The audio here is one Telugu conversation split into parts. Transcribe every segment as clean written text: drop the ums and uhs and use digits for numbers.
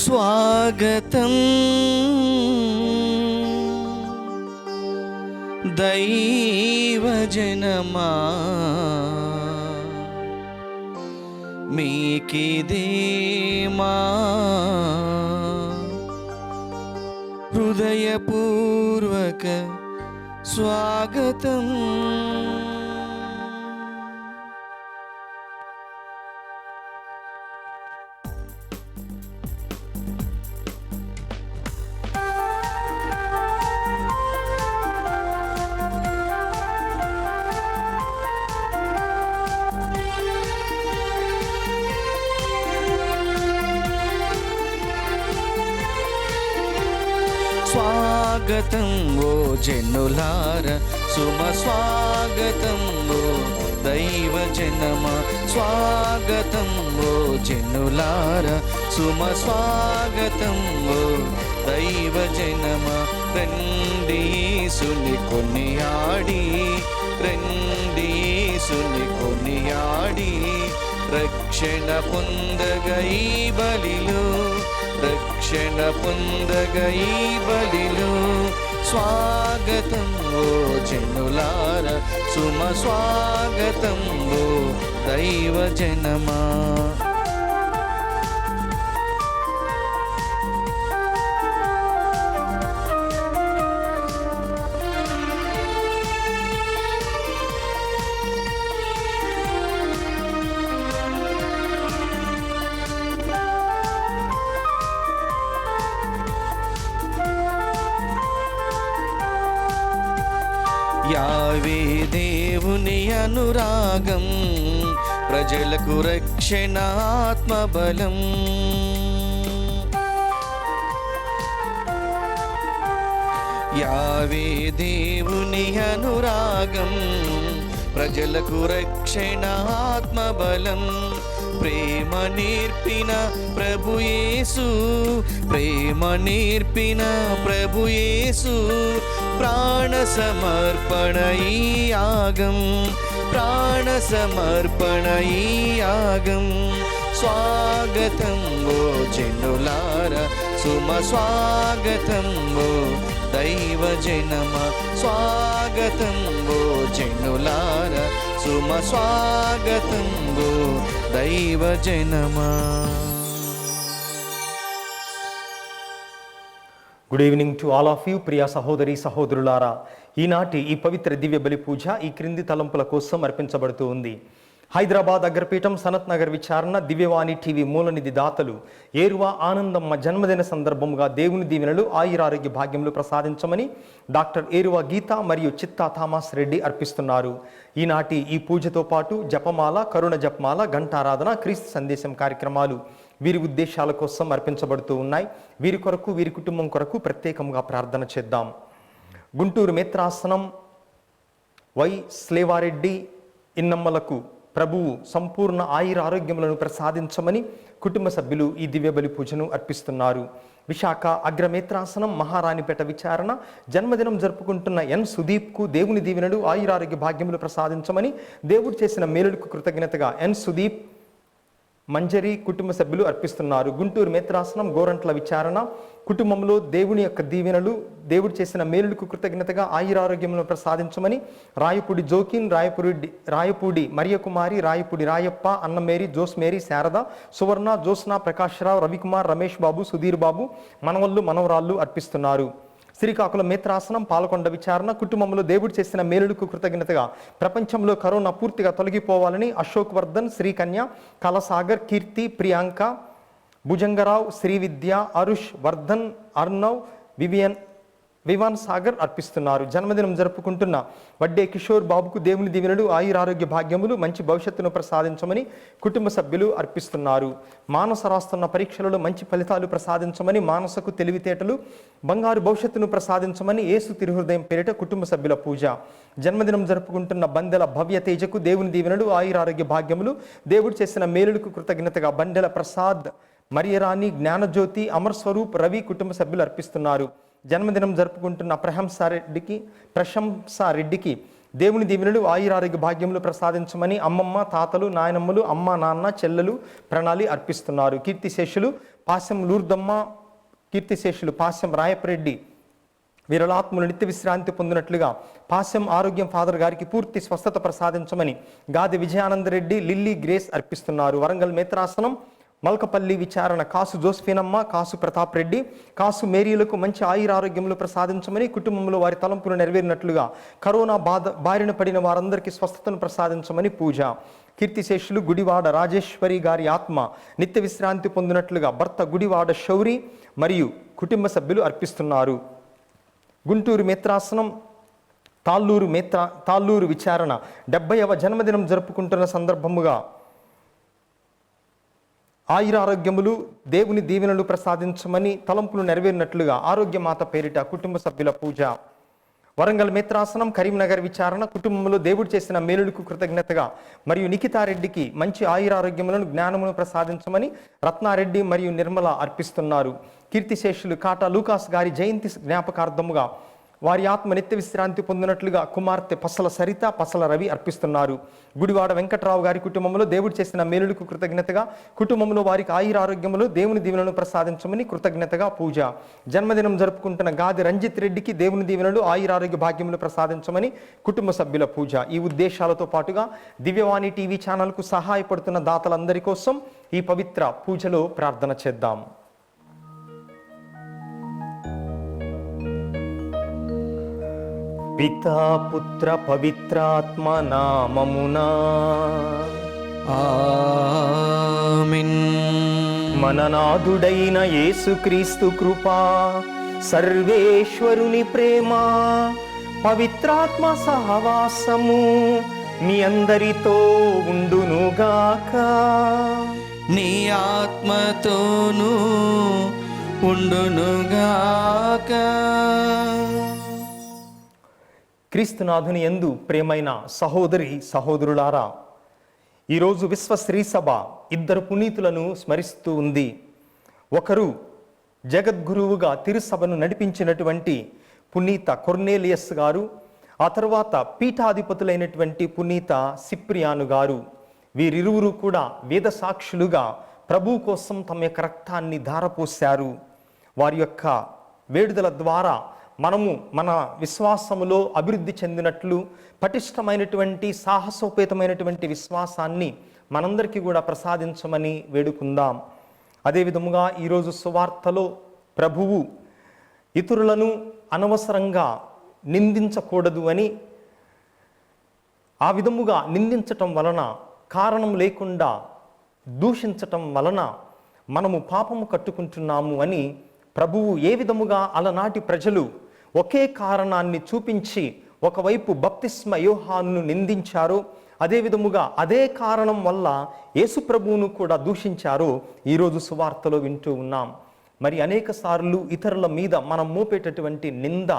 స్వాగతం దైవజనమా, మీకిదే మా హృదయపూర్వక స్వాగతం. స్వాగతం ఓ జనులార, సుమ స్వాగతం ఓ దైవ జనమ. స్వాగతం ఓ జనులార, సుమ స్వాగతం ఓ దైవ జనమ. రండి యేసుని కొనియాడి, రండి యేసుని కొనియాడి, రక్షణ పొందగ ఈ బలిలో, రక్షణ పొందగ ఈ బలిలో. స్వాగతం ఓ జనులార, సుమ స్వాగతం ఓ దైవ జనమా. యావే దేవుని అనురాగం, ప్రజలకు రక్షణ ఆత్మబలం. యావే దేవుని అనురాగం, ప్రజలకు రక్షణ ఆత్మబలం. ప్రేమ నేర్పిన ప్రభు యేసు, ప్రేమ నేర్పిన ప్రభు యేసు, ప్రాణ సమర్పణ ఈ యాగం, ప్రాణ సమర్పణ ఈ యాగం. స్వాగతం ఓ జనులార, సుమ స్వాగతం ఓ దైవ జనమ. స్వాగతం ఓ జనులార, సుమ స్వాగతం ఓ దైవ జనమా. Good evening to all of you. ప్రియా సహోదరి సహోదరులారా, ఈనాటి ఈ పవిత్ర దివ్య బలి పూజ ఈ క్రింది తలంపుల కోసం అర్పించబడుతూ ఉంది. హైదరాబాద్ అగ్రపీఠం సనత్ నగర్ విచారణ దివ్యవాణి టీవీ మూలనిధి దాతలు ఏరువా ఆనందమ్మ జన్మదిన సందర్భంగా దేవుని దీవెనలు ఆయురారోగ్య భాగ్యములు ప్రసాదించమని డాక్టర్ ఏరువా గీత మరియు చిత్తా థామస్ రెడ్డి అర్పిస్తున్నారు. ఈనాటి ఈ పూజతో పాటు జపమాల, కరుణ జపమాల, ఘంటారాధన, క్రీస్తు సందేశం కార్యక్రమాలు వీరి ఉద్దేశాల కోసం అర్పించబడుతూ ఉన్నాయి. వీరి కొరకు, వీరి కుటుంబం కొరకు ప్రత్యేకంగా ప్రార్థన చేద్దాం. గుంటూరు మేత్రాసనం వై స్లేవారెడ్డి ఇన్నమ్మలకు ప్రభువు సంపూర్ణ ఆయురారోగ్యములను ప్రసాదించమని కుటుంబ సభ్యులు ఈ దివ్య బలి పూజను అర్పిస్తున్నారు. విశాఖ అగ్రమేత్రాసనం మహారాణిపేట విచారణ జన్మదినం జరుపుకుంటున్న ఎన్ సుదీప్కు దేవుని దీవెనలు ఆయురారోగ్య భాగ్యములు ప్రసాదించమని దేవుడు చేసిన మేలులకు కృతజ్ఞతగా ఎన్ సుదీప్ మంజరి కుటుంబ సభ్యులు అర్పిస్తున్నారు. గుంటూరు మేత్రాసనం గోరంట్ల విచారణ కుటుంబంలో దేవుని యొక్క దీవెనలు, దేవుడు చేసిన మేలులకు కృతజ్ఞతగా ఆయురారోగ్యములను ప్రసాదించమని రాయపూడి జోకిన్, రాయపూడి మరియకుమారి, రాయపూడి రాయప్ప, అన్నమేరి, జోస్మేరి, శారద, సువర్ణ, జ్యోత్స్న, ప్రకాశ్రావు, రవికుమార్, రమేష్ బాబు, సుధీర్ బాబు మనవళ్ళు మనవరాళ్ళు అర్పిస్తున్నారు. శ్రీకాకుళం మేత్రాసనం పాలకొండ విచారణ కుటుంబంలో దేవుడు చేసిన మేలులకు కృతజ్ఞతగా ప్రపంచంలో కరోనా పూర్తిగా తొలగిపోవాలని అశోక్ వర్ధన్, శ్రీకన్య, కళసాగర్, కీర్తి, ప్రియాంక, భుజంగరావు, శ్రీవిద్య, అరుష్, వర్ధన్, అర్ణవ్, వివాన్ సాగర్ అర్పిస్తున్నారు. జన్మదినం జరుపుకుంటున్న వడ్డే కిషోర్ బాబుకు దేవుని దీవెనలు ఆయురారోగ్య భాగ్యములు మంచి భవిష్యత్తును ప్రసాదించమని కుటుంబ సభ్యులు అర్పిస్తున్నారు. మానస రాస్తున్న పరీక్షలలో మంచి ఫలితాలు ప్రసాదించమని, మానసకు తెలివితేటలు, బంగారు భవిష్యత్తును ప్రసాదించమని యేసు తిరుహృదయం పేరిట కుటుంబ సభ్యుల పూజ. జన్మదినం జరుపుకుంటున్న బందెల భవ్య తేజకు దేవుని దీవెనలు ఆయురారోగ్య భాగ్యములు, దేవుడు చేసిన మేలులకు కృతజ్ఞతగా బండెల ప్రసాద్, మరియరాణి, జ్ఞానజ్యోతి, అమర్ స్వరూప్, రవి కుటుంబ సభ్యులు అర్పిస్తున్నారు. జన్మదినం జరుపుకుంటున్న ప్రశంసారెడ్డికి దేవుని దీవెనలు ఆయురారోగ్య భాగ్యములు ప్రసాదించమని అమ్మమ్మ, తాతలు, నాయనమ్మలు, అమ్మ, నాన్న, చెల్లెలు ప్రణాళి అర్పిస్తున్నారు. కీర్తిశేషులు పాశం లూర్దమ్మ, కీర్తిశేషులు పాశం రాయపరెడ్డి వీరలాత్మలు నిత్య విశ్రాంతి పొందినట్లుగా పాశం ఆరోగ్యం ఫాదర్ గారికి పూర్తి స్వస్థత ప్రసాదించమని గాది విజయానందరెడ్డి, లిల్లీ గ్రేస్ అర్పిస్తున్నారు. వరంగల్ మేత్రాసనం మల్కపల్లి విచారణ కాసు జోస్ఫీనమ్మ, కాసు ప్రతాప్ రెడ్డి, కాసు మేరీలకు మంచి ఆయురారోగ్యములు ప్రసాదించమని, కుటుంబంలో వారి తలంపులు నెరవేరినట్లుగా కరోనా బారిన పడిన వారందరికీ స్వస్థతను ప్రసాదించమని పూజ. కీర్తిశేషులు గుడివాడ రాజేశ్వరి గారి ఆత్మ నిత్య విశ్రాంతి పొందినట్లుగా భర్త గుడివాడ శౌరి మరియు కుటుంబ సభ్యులు అర్పిస్తున్నారు. గుంటూరు మేత్రాసనం తాళ్ళూరు విచారణ 70వ జన్మదినం జరుపుకుంటున్న సందర్భముగా ఆయురారోగ్యములు దేవుని దీవెనలు ప్రసాదించమని తలంపులు నెరవేరినట్లుగా ఆరోగ్యమాత పేరిట కుటుంబ సభ్యుల పూజ. వరంగల్ మేత్రాసనం కరీంనగర్ విచారణ కుటుంబంలో దేవుడు చేసిన మేలులకు కృతజ్ఞతగా మరియు నిఖితారెడ్డికి మంచి ఆయురారోగ్యములను జ్ఞానమును ప్రసాదించమని రత్నారెడ్డి మరియు నిర్మల అర్పిస్తున్నారు. కీర్తిశేషులు కాటా లూకాస్ గారి జయంతి జ్ఞాపకార్థముగా వారి ఆత్మ నిత్య విశ్రాంతి పొందినట్లుగా కుమార్తె పసల సరిత, పసల రవి అర్పిస్తున్నారు. గుడివాడ వెంకట్రావు గారి కుటుంబంలో దేవుడు చేసిన మేలులకు కృతజ్ఞతగా కుటుంబంలో వారికి ఆయురారోగ్యములు దేవుని దీవెనలను ప్రసాదించమని కృతజ్ఞతగా పూజ. జన్మదినం జరుపుకుంటున్న గాది రంజిత్ రెడ్డికి దేవుని దీవెనలు ఆయురారోగ్య భాగ్యములు ప్రసాదించమని కుటుంబ సభ్యుల పూజ. ఈ ఉద్దేశాలతో పాటుగా దివ్యవాణి టీవీ ఛానల్కు సహాయపడుతున్న దాతలందరి కోసం ఈ పవిత్ర పూజలో ప్రార్థన చేద్దాం. పితా పుత్ర పవిత్రాత్మ నామమునా ఆమేన్. మననాథుడైన యేసుక్రీస్తు కృపా, సర్వేశ్వరుని ప్రేమ, పవిత్రాత్మ సహవాసము మీ అందరితో ఉండునుగాక. నీ ఆత్మతోనూ ఉండునుగాక. క్రీస్తునాథుని యందు ప్రేమైన సహోదరి సహోదరులారా, ఈరోజు విశ్వ స్త్రీ సభ ఇద్దరు పునీతులను స్మరిస్తూ ఉంది. ఒకరు జగద్గురువుగా తిరుసభను నడిపించినటువంటి పునీత కొర్నేలియస్ గారు, ఆ తర్వాత పీఠాధిపతులైనటువంటి పునీత సిప్రియాను గారు. వీరిరువురు కూడా వేద సాక్షులుగా ప్రభు కోసం తమ యొక్క రక్తాన్ని ధారపోశారు. వారి యొక్క వేడుదల ద్వారా మనము మన విశ్వాసములో అభివృద్ధి చెందినట్లు పటిష్టమైనటువంటి సాహసోపేతమైనటువంటి విశ్వాసాన్ని మనందరికీ కూడా ప్రసాదించమని వేడుకుందాం. అదేవిధముగా ఈరోజు సువార్తలో ప్రభువు ఇతరులను అనవసరంగా నిందించకూడదు అని, ఆ విధముగా నిందించటం వలన, కారణం లేకుండా దూషించటం వలన మనము పాపము కట్టుకుంటున్నాము అని ప్రభువు ఏ విధముగా అలనాటి ప్రజలు ఒకే కారణాన్ని చూపించి ఒకవైపు బప్తిస్మ యోహానును నిందించారో, అదే విధముగా అదే కారణం వల్ల యేసు ప్రభువును కూడా దూషించారో ఈరోజు సువార్తలో వింటూ ఉన్నాం. మరి అనేక సార్లు ఇతరుల మీద మనం మోపేటటువంటి నింద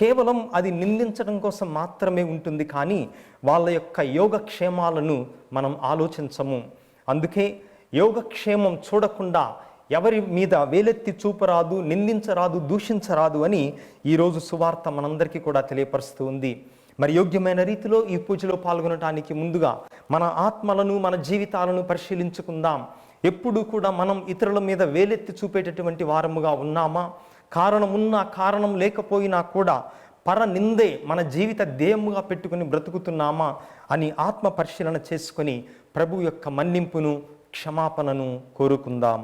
కేవలం అది నిందించడం కోసం మాత్రమే ఉంటుంది, కానీ వాళ్ళ యొక్క యోగక్షేమాలను మనం ఆలోచించము. అందుకే యోగక్షేమం చూడకుండా ఎవరి మీద వేలెత్తి చూపరాదు, నిందించరాదు, దూషించరాదు అని ఈరోజు సువార్త మనందరికీ కూడా తెలియపరుస్తూ ఉంది. మరి యోగ్యమైన రీతిలో ఈ పూజలో పాల్గొనడానికి ముందుగా మన ఆత్మలను, మన జీవితాలను పరిశీలించుకుందాం. ఎప్పుడూ కూడా మనం ఇతరుల మీద వేలెత్తి చూపేటటువంటి వారముగా ఉన్నామా? కారణం ఉన్నా కారణం లేకపోయినా కూడా పరనిందే మన జీవిత ధ్యేయముగా పెట్టుకుని బ్రతుకుతున్నామా అని ఆత్మ పరిశీలన చేసుకొని ప్రభు యొక్క మన్నింపును, క్షమాపణను కోరుకుందాం.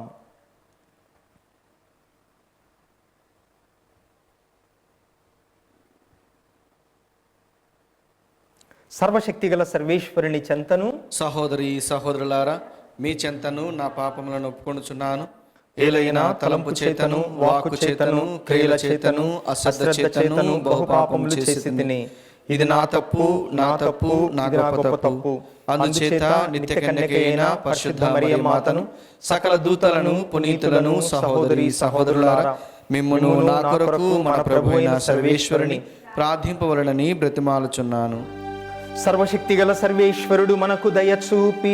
సర్వశక్తిగల సర్వేశ్వరుని చెంతను, సహోదరి సహోదరులారా, మీ చెంతను నా పాపములను ఒప్పుకొనుచున్నాను. ఏలైనా తలంపు చేతను, వాక్కు చేతను, క్రియల చేతను, అశ్రద్ధ చేతను బహుపాపములు చేసి తిని. ఇది నా తప్పు, నా తప్పు, నా గొప్ప తప్పు. అందుచేత నిత్య కన్యకైన పరిశుద్ధ మరియ మాతను, సకల దూతలను, పునీతులను, సహోదరి సహోదరులారా, మిమ్మును నా కొరకు మన ప్రభు అయిన సర్వేశ్వరుని ప్రార్థింపవలనని బ్రతిమాలుచున్నాను. సర్వశక్తిగల సర్వేశ్వరుడు మనకు దయచూపి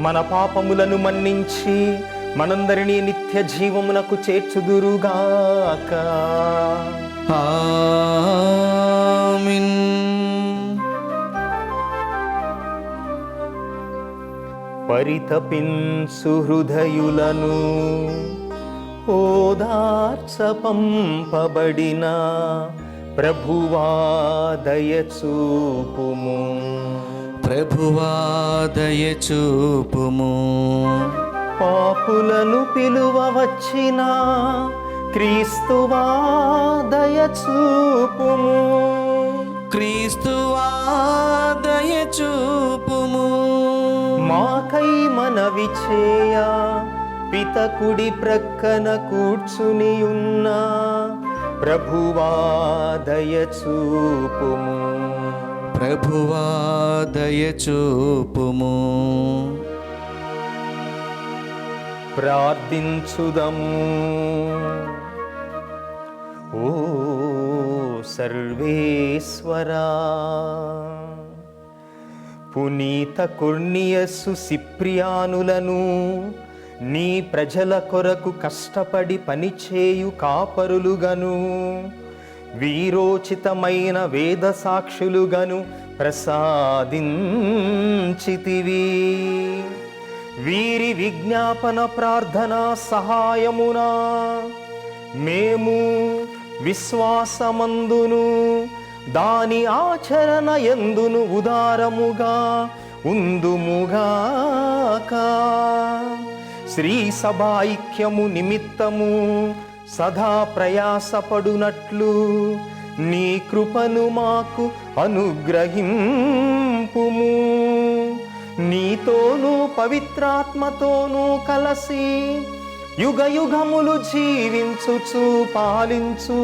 మన పాపములను మన్నించి మనందరినీ నిత్య జీవమునకు చేర్చుదురుగాక. ఆమేన్. పరితపించు హృదయులను ఓదార్చ పంపబడిన ప్రభువా దయచూపుము. ప్రభువా దయచూపుము. పాపులను పిలువ వచ్చిన క్రీస్తువా దయచూపుము. క్రీస్తువా దయచూపుము. మాకై మనవి చేయ పితకుడి ప్రక్కన కూర్చుని ఉన్న ప్రభువా దయచూపుము. ప్రభువా దయచూపుము. ప్రార్థించుదము. ఓ సర్వేశ్వరా, పునీత కొర్నియస్సు సిప్రియానులను నీ ప్రజల కొరకు కష్టపడి పనిచేయు కాపరులుగను వీరోచితమైన వేద సాక్షులుగను ప్రసాదించితివి. వీరి విజ్ఞాపన ప్రార్థనా సహాయమునా మేము విశ్వాసమందును దాని ఆచరణ యందును ఉదారముగా ఉందుముగాక. శ్రీ సభాైక్యము నిమిత్తము సదా ప్రయాసపడునట్లు నీ కృపను మాకు అనుగ్రహింపుము. నీతోనూ పవిత్రాత్మతోనూ కలసి యుగ యుగములు జీవించుచు పాలించు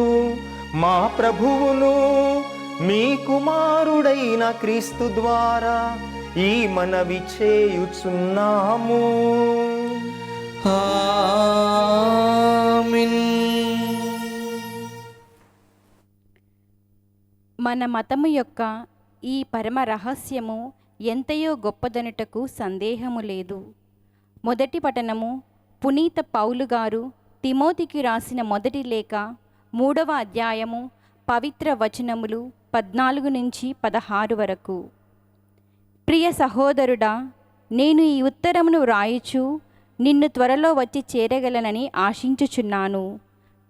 మా ప్రభువును మీ కుమారుడైన క్రీస్తు ద్వారా ఈ మనవి చేయుచున్నాము. ఆమేన్. మన మతము యొక్క ఈ పరమ రహస్యము ఎంతయో గొప్పదనుటకు సందేహము లేదు. మొదటి పఠనము పునీత పౌలు గారు తిమోతికి రాసిన మొదటి లేఖ 3వ అధ్యాయము పవిత్ర వచనములు 14 నుంచి 16 వరకు. ప్రియ సహోదరుడా, నేను ఈ ఉత్తరమును వ్రాయుచు నిన్ను త్వరలో వచ్చి చేరగలనని ఆశించుచున్నాను.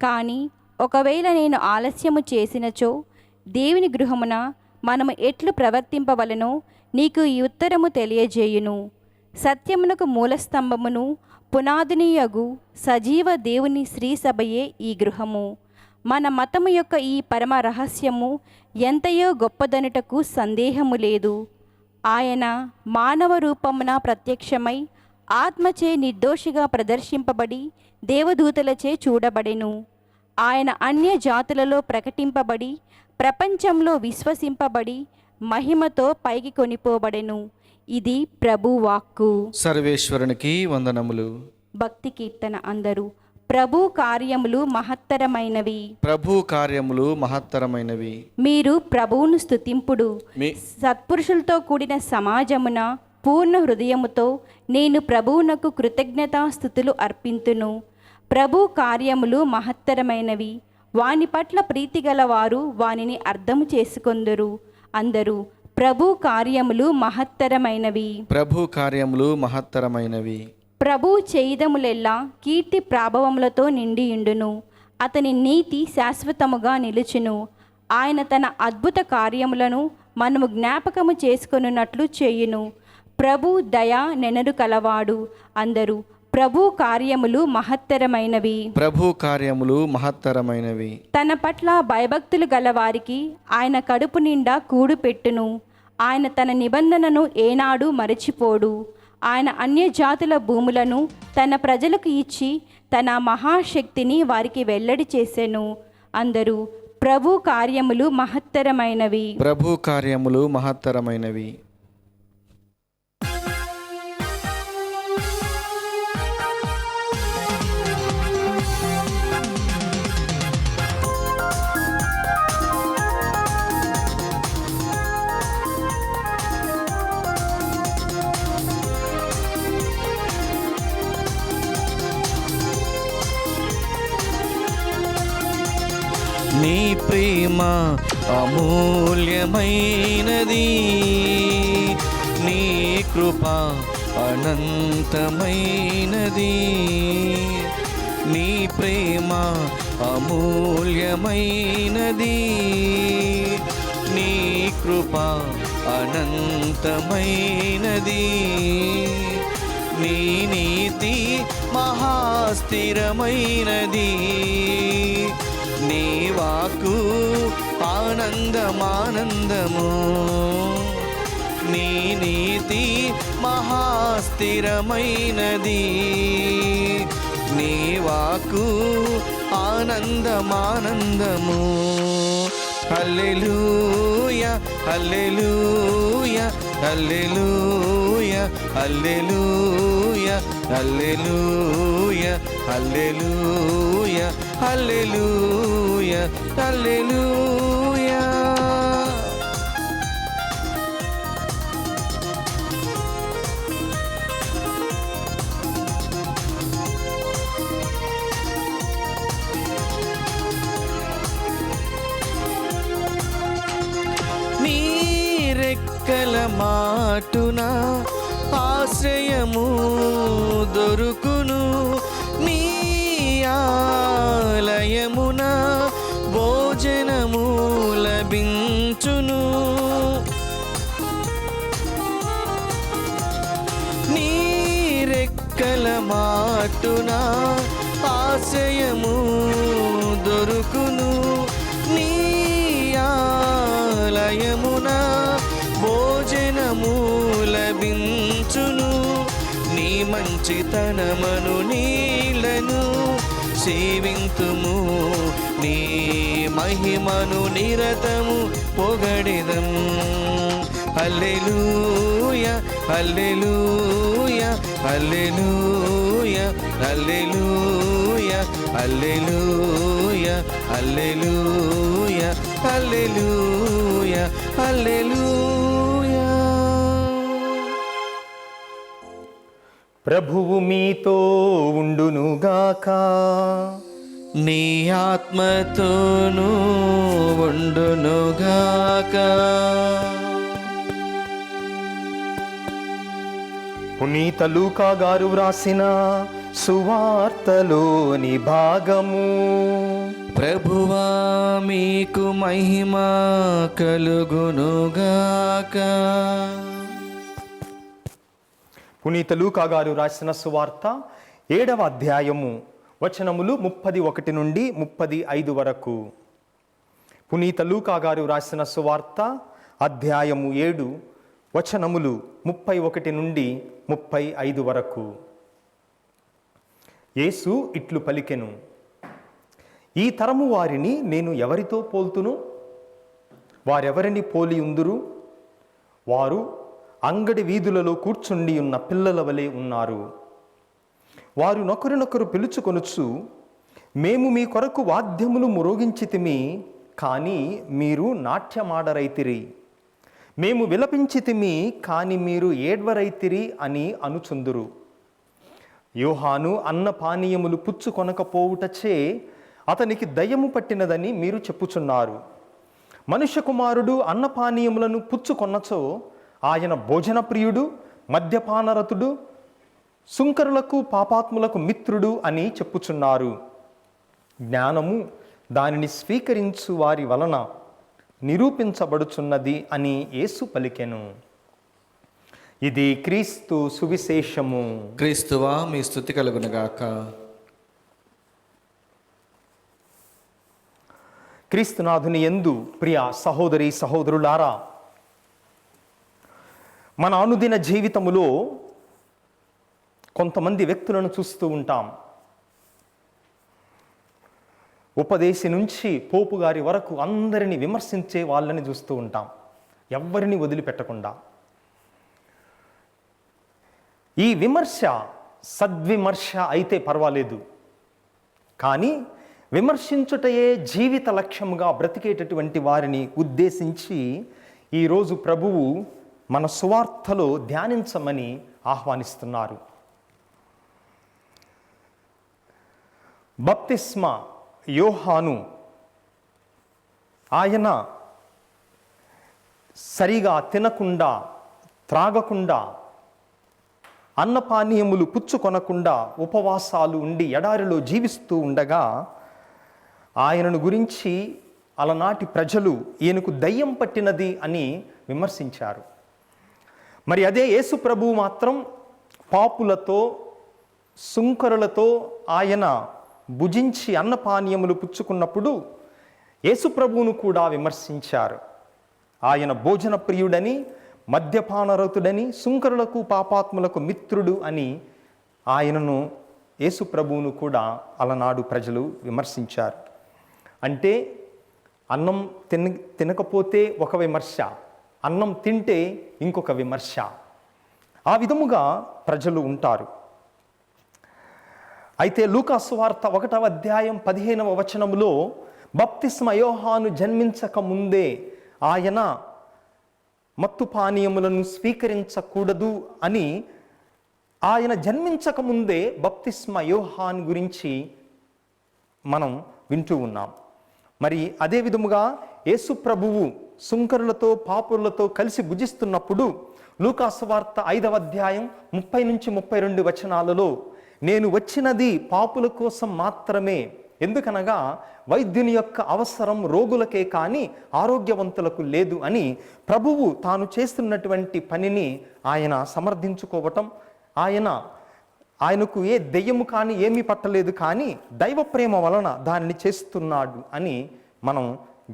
కానీ ఒకవేళ నేను ఆలస్యము చేసినచో దేవుని గృహమున మనము ఎట్లు ప్రవర్తింపవలనో నీకు ఈ ఉత్తరము తెలియజేయును. సత్యమునకు మూలస్తంభమును పునాదినియగు సజీవ దేవుని శ్రీసభయే ఈ గృహము. మన మతము యొక్క ఈ పరమ రహస్యము ఎంతయో గొప్పదనుటకు సందేహము లేదు. ఆయన మానవ రూపమున ప్రత్యక్షమై ఆత్మచే నిర్దోషిగా ప్రదర్శింపబడి దేవదూతలచే చూడబడెను. ఆయన అన్య జాతులలో ప్రకటింపబడి ప్రపంచంలో విశ్వసింపబడి మహిమతో పైకి కొనిపోబడెను. ఇది ప్రభు వాక్కు. సర్వేశ్వరునికి వందనములు. భక్తి కీర్తన అందరూ. ప్రభు కార్యములు మహత్తరమైనవి. ప్రభు కార్యములు మహత్తరమైనవి. మీరు ప్రభువును స్తుతింపుడు. సత్పురుషులతో కూడిన సమాజమున పూర్ణ హృదయముతో నేను ప్రభువునకు కృతజ్ఞతాస్థుతులు అర్పింతును. ప్రభు కార్యములు మహత్తరమైనవి. వాని పట్ల ప్రీతిగల వారు వానిని అర్థము చేసుకొందురు. అందరూ ప్రభు కార్యములు మహత్తరమైనవి. ప్రభు కార్యములు మహత్తరమైనవి. ప్రభు చేయుదములెల్లా కీర్తి ప్రాభవములతో నిండియుండును. అతని నీతి శాశ్వతముగా నిలుచును. ఆయన తన అద్భుత కార్యములను మనము జ్ఞాపకము చేసుకొనున్నట్లు చేయును. ప్రభు దయా నెనరు కలవాడు. అందరూ ప్రభు కార్యములు మహత్తరమైనవి. ప్రభు కార్యములు మహత్తరమైనవి. తన పట్ల భయభక్తులు గలవారికి ఆయన కడుపు నిండా కూడు పెట్టును. ఆయన తన నిబంధనను ఏనాడు మరచిపోడు. ఆయన అన్యజాతుల భూములను తన ప్రజలకు ఇచ్చి తన మహాశక్తిని వారికి వెల్లడి చేసెను. అందరూ ప్రభు కార్యములు మహత్తరమైనవి. ప్రభు కార్యములు మహత్తరమైనవి. నీ ప్రేమ అమూల్యమైనది, నీ కృప అనంతమైనది, నీ ప్రేమ అమూల్యమైనది, నీ కృప అనంతమైనది, నీ నీతి మహాస్థిరమైనది, నీ వాక్కు ఆనందమానందము, నీ నీతి మహాస్థిరమైనది, నీ వాక్కు ఆనందమానందము. హల్లెలూయా హల్లెలూయా హల్లెలూయా హల్లెలూయా హల్లెలూయా హల్లెలూయా హల్లెలూయా హల్లెలూయా. నీ రెక్కల మాటున ఆశ్రయము దొరుకును, నీ ఆలయమున భోజనము లభించును, నీ రెక్కల మాటున ఆశ్రయము దొరుకును, నీ ఆలయమున భోజనము లభించును, నీ మంచితనమును నీళ్లను సేవింతుము, నీ మహిమను నిరతము పొగడిదం. హల్లెలూయా హల్లెలూయా హల్లెలూయా హల్లెలూయా హల్లెలూయా హల్లెలూయా హల్లెలూయా హల్లెలూయా. ప్రభువు మీతో ఉండునుగాక, నీ ఆత్మతోనూ ఉండునుగాక. పునీత లూకా గారు వ్రాసిన సువార్తలోని భాగము. ప్రభువా మీకు మహిమ కలుగునుగాక. పునీత లూకా గారు రాసిన సువార్త 7వ అధ్యాయము వచనములు 31 నుండి 35 వరకు. పునీత లూకా గారు రాసిన సువార్త అధ్యాయము 7 వచనములు 31 నుండి 35 వరకు. యేసు ఇట్లు పలికెను, ఈ తరము వారిని నేను ఎవరితో పోల్తును? వారెవరిని పోలి ఉందురు? వారు అంగడి వీధులలో కూర్చుండి ఉన్న పిల్లల వలె ఉన్నారు. వారు నొకరినొకరు పిలుచుకొనుచు, మేము మీ కొరకు వాద్యములు మ్రోగించితిమి, కానీ మీరు నాట్యమాడరైతిరి. మేము విలపించితిమి, కానీ మీరు ఏడ్వరైతిరి అని అనుచుందురు. యోహాను అన్నపానీయములు పుచ్చుకొనకపోవుటచే అతనికి దయ్యము పట్టినదని మీరు చెప్పుచున్నారు. మనుష్య కుమారుడు అన్నపానీయములను పుచ్చుకొన్నచో ఆయన భోజన ప్రియుడు, మద్యపానరతుడు, సుంకరులకు పాపాత్ములకు మిత్రుడు అని చెప్పుచున్నారు. జ్ఞానము దానిని స్వీకరించు వారి వలన నిరూపించబడుచున్నది అని యేసు పలికెను. ఇది క్రీస్తు సువిశేషము. క్రీస్తువా మీ స్తుతి కలుగునుగాక. క్రీస్తునాథుని యందు ప్రియ సహోదరి సహోదరులారా, మన అనుదిన జీవితములో కొంతమంది వ్యక్తులను చూస్తూ ఉంటాం. ఉపదేశి నుంచి పోపు గారి వరకు అందరినీ విమర్శించే వాళ్ళని చూస్తూ ఉంటాం, ఎవ్వరిని వదిలిపెట్టకుండా. ఈ విమర్శ సద్విమర్శ అయితే పర్వాలేదు, కానీ విమర్శించుటయే జీవిత లక్ష్యముగా బ్రతికేటటువంటి వారిని ఉద్దేశించి ఈరోజు ప్రభువు మన సువార్తలో ధ్యానించమని ఆహ్వానిస్తున్నారు. బప్తిస్మా యోహాను ఆయన సరిగా తినకుండా త్రాగకుండా అన్నపానీయములు పుచ్చుకొనకుండా ఉపవాసాలు ఉండి ఎడారిలో జీవిస్తూ ఉండగా ఆయనను గురించి అలనాటి ప్రజలు ఈయనకు దయ్యం పట్టినది అని విమర్శించారు. మరి అదే యేసు ప్రభువు మాత్రం పాపులతో సుంకరులతో ఆయన భుజించి అన్నపానీయములు పుచ్చుకున్నప్పుడు యేసు ప్రభువును కూడా విమర్శించారు. ఆయన భోజన ప్రియుడని, మద్యపానరతుడని, సుంకరులకు పాపాత్ములకు మిత్రుడు అని ఆయనను యేసు ప్రభువును కూడా అలనాడు ప్రజలు విమర్శించారు. అంటే అన్నం తినకపోతే ఒక విమర్శ, అన్నం తింటే ఇంకొక విమర్శ. ఆ విధముగా ప్రజలు ఉంటారు. అయితే లూకా సువార్త 1వ అధ్యాయం 15వ వచనములో బప్తిస్మ యోహాను జన్మించక ముందే ఆయన మత్తు పానీయములను స్వీకరించకూడదు అని, ఆయన జన్మించక ముందే బప్తిస్మ యోహాను గురించి మనం వింటూ ఉన్నాం. మరి అదే విధముగా యేసు ప్రభువు సుంకరులతో పాపులతో కలిసి భుజిస్తున్నప్పుడు లూకా సువార్త 5వ అధ్యాయం 30 నుంచి 32 వచనాలలో నేను వచ్చినది పాపుల కోసం మాత్రమే, ఎందుకనగా వైద్యుని యొక్క అవసరం రోగులకే కానీ ఆరోగ్యవంతులకు లేదు అని ప్రభువు తాను చేస్తున్నటువంటి పనిని ఆయన సమర్థించుకోవటం, ఆయనకు ఏ దెయ్యము కానీ ఏమీ పట్టలేదు, కానీ దైవ ప్రేమ వలన దానిని చేస్తున్నాడు అని మనం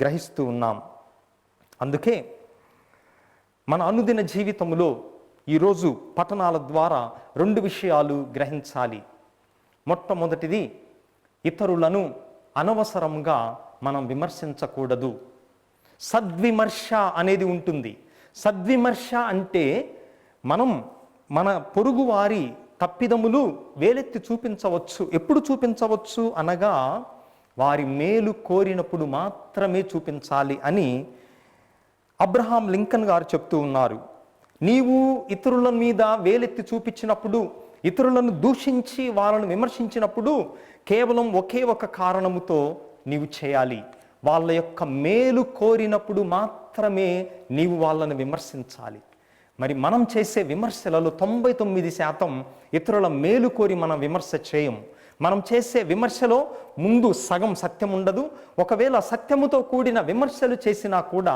గ్రహిస్తూ ఉన్నాం. అందుకే మన అనుదిన జీవితంలో ఈరోజు పఠనాల ద్వారా 2 విషయాలు గ్రహించాలి. మొట్టమొదటిది, ఇతరులను అనవసరంగా మనం విమర్శించకూడదు. సద్విమర్శ అనేది ఉంటుంది. సద్విమర్శ అంటే మనం మన పొరుగువారి తప్పిదములు వేలెత్తి చూపించవచ్చు. ఎప్పుడు చూపించవచ్చు అనగా వారి మేలు కోరినప్పుడు మాత్రమే చూపించాలి అని అబ్రహాం లింకన్ గారు చెప్తూ ఉన్నారు. నీవు ఇతరుల మీద వేలెత్తి చూపించినప్పుడు, ఇతరులను దూషించి వాళ్ళను విమర్శించినప్పుడు కేవలం ఒకే ఒక కారణముతో నీవు చేయాలి. వాళ్ళ యొక్క మేలు కోరినప్పుడు మాత్రమే నీవు వాళ్ళను విమర్శించాలి. మరి మనం చేసే విమర్శలలో 99% ఇతరుల మేలు కోరి మనం విమర్శ చేయము. మనం చేసే విమర్శలో ముందు సగం సత్యం ఉండదు. ఒకవేళ సత్యముతో కూడిన విమర్శలు చేసినా కూడా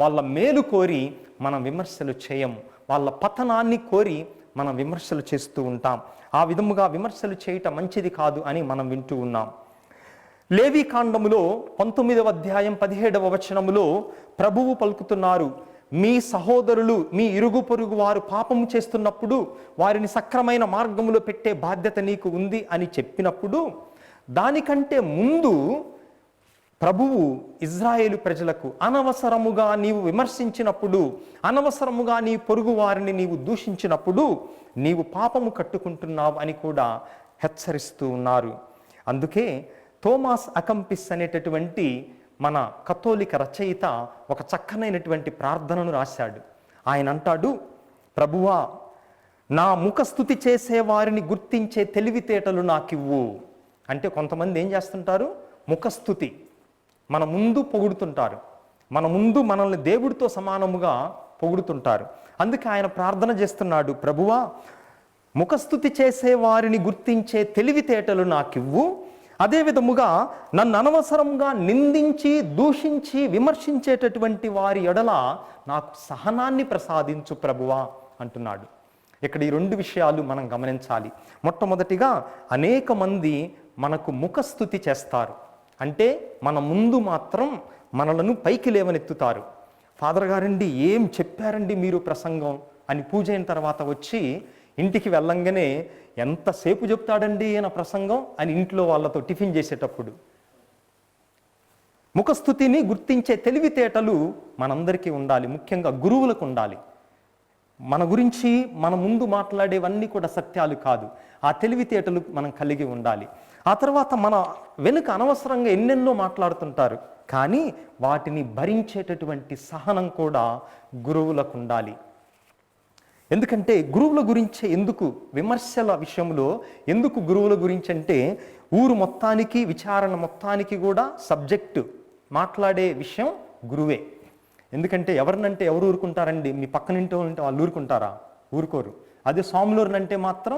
వాళ్ళ మేలు కోరి మనం విమర్శలు చేయము. వాళ్ళ పతనాన్ని కోరి మనం విమర్శలు చేస్తూ ఉంటాం. ఆ విధముగా విమర్శలు చేయటం మంచిది కాదు అని మనం వింటూ ఉన్నాం. లేవి కాండములో 19వ అధ్యాయం 17వ వచనములో ప్రభువు పలుకుతున్నారు, మీ సహోదరులు, మీ ఇరుగు పొరుగు వారు పాపము చేస్తున్నప్పుడు వారిని సక్రమైన మార్గములో పెట్టే బాధ్యత నీకు ఉంది అని చెప్పినప్పుడు, దానికంటే ముందు ప్రభువు ఇజ్రాయేలు ప్రజలకు అనవసరముగా నీవు విమర్శించినప్పుడు, అనవసరముగా నీ పొరుగు వారిని నీవు దూషించినప్పుడు నీవు పాపము కట్టుకుంటున్నావు అని కూడా హెచ్చరిస్తూ ఉన్నారు. అందుకే థోమాస్ అకంపిస్ అనేటటువంటి మన కథోలిక రచయిత ఒక చక్కనైనటువంటి ప్రార్థనను రాశాడు. ఆయన అంటాడు, ప్రభువా, నా ముఖస్తుతి చేసే వారిని గుర్తించే తెలివితేటలు నాకివ్వు. అంటే కొంతమంది ఏం చేస్తుంటారు, ముఖస్తుతి మన ముందు పొగుడుతుంటారు, మన ముందు మనల్ని దేవుడితో సమానముగా పొగుడుతుంటారు. అందుకే ఆయన ప్రార్థన చేస్తున్నాడు, ప్రభువా, ముఖస్తుతి చేసే వారిని గుర్తించే తెలివితేటలు నాకివ్వు, అదే విధముగా నన్ను అనవసరంగా నిందించి దూషించి విమర్శించేటటువంటి వారి ఎడల నాకు సహనాన్ని ప్రసాదించు ప్రభువా అంటున్నాడు. ఇక్కడ ఈ 2 విషయాలు మనం గమనించాలి. మొట్టమొదటిగా అనేక మంది మనకు ముఖస్తుతి చేస్తారు. అంటే మన ముందు మాత్రం మనలను పైకి లేవనెత్తుతారు. ఫాదర్ గారండి ఏం చెప్పారండి మీరు ప్రసంగం అని పూజ అయిన తర్వాత వచ్చి ఇంటికి వెళ్ళంగానే ఎంతసేపు చెప్తాడండి ఈయన ప్రసంగం అని ఇంట్లో వాళ్ళతో టిఫిన్ చేసేటప్పుడు. ముఖస్తుతిని గుర్తించే తెలివితేటలు మనందరికీ ఉండాలి, ముఖ్యంగా గురువులకు ఉండాలి. మన గురించి మన ముందు మాట్లాడేవన్నీ కూడా సత్యాలు కాదు, ఆ తెలివితేటలు మనం కలిగి ఉండాలి. ఆ తర్వాత మన వెనుక అనవసరంగా ఎన్నెన్నో మాట్లాడుతుంటారు, కానీ వాటిని భరించేటటువంటి సహనం కూడా గురువులకు ఉండాలి. ఎందుకంటే గురువుల గురించే ఎందుకు విమర్శల విషయంలో ఎందుకు గురువుల గురించి అంటే ఊరు మొత్తానికి విచారణ మొత్తానికి కూడా సబ్జెక్టు మాట్లాడే విషయం గురువే. ఎందుకంటే ఎవరినంటే ఎవరు ఊరుకుంటారండి? మీ పక్కనింటో ఉంటే వాళ్ళు ఊరుకుంటారా? ఊరుకోరు. అదే స్వాములూరుని అంటే మాత్రం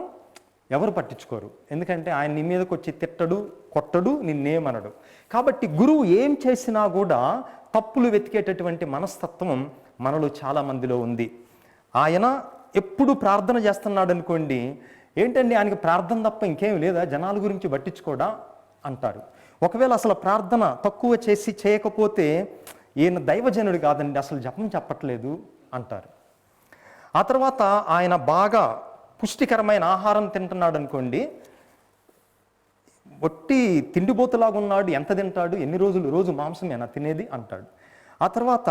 ఎవరు పట్టించుకోరు. ఎందుకంటే ఆయన నీ మీదకి వచ్చి తిట్టడు, కొట్టడు, నిన్నేమనడు. కాబట్టి గురువు ఏం చేసినా కూడా తప్పులు వెతికేటటువంటి మనస్తత్వం మనలో చాలా మందిలో ఉంది. ఆయన ఎప్పుడు ప్రార్థన చేస్తున్నాడు అనుకోండి, ఏంటండి ఆయనకి ప్రార్థన తప్ప ఇంకేం లేదా, జనాల గురించి పట్టించుకోడా అంటారు. ఒకవేళ అసలు ప్రార్థన తక్కువ చేసి చేయకపోతే ఈయన దైవజనుడు కాదండి, అసలు జపం చెప్పట్లేదు అంటారు. ఆ తర్వాత ఆయన బాగా పుష్టికరమైన ఆహారం తింటున్నాడు అనుకోండి, ఒట్టి తిండిపోతులాగా ఉన్నాడు, ఎంత తింటాడు, ఎన్ని రోజులు, రోజు మాంసమేనా తినేది అంటాడు. ఆ తర్వాత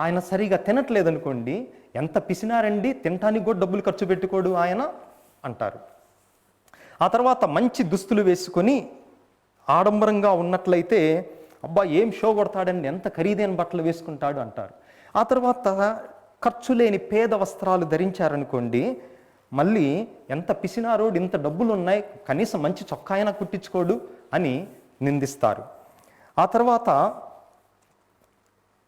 ఆయన సరిగా తినట్లేదు అనుకోండి, ఎంత పిసినారండి, తినటానికి కూడా డబ్బులు ఖర్చు పెట్టుకోడు ఆయన అంటారు. ఆ తర్వాత మంచి దుస్తులు వేసుకొని ఆడంబరంగా ఉన్నట్లయితే అబ్బా ఏం షో కొడతాడండి, ఎంత ఖరీదైన బట్టలు వేసుకుంటాడు అంటారు. ఆ తర్వాత ఖర్చు లేని పేద వస్త్రాలు ధరించారనుకోండి, మళ్ళీ ఎంత పిసినారోడు, ఇంత డబ్బులు ఉన్నాయి, కనీసం మంచి చొక్కా అయినా కుట్టించుకోడు అని నిందిస్తారు. ఆ తర్వాత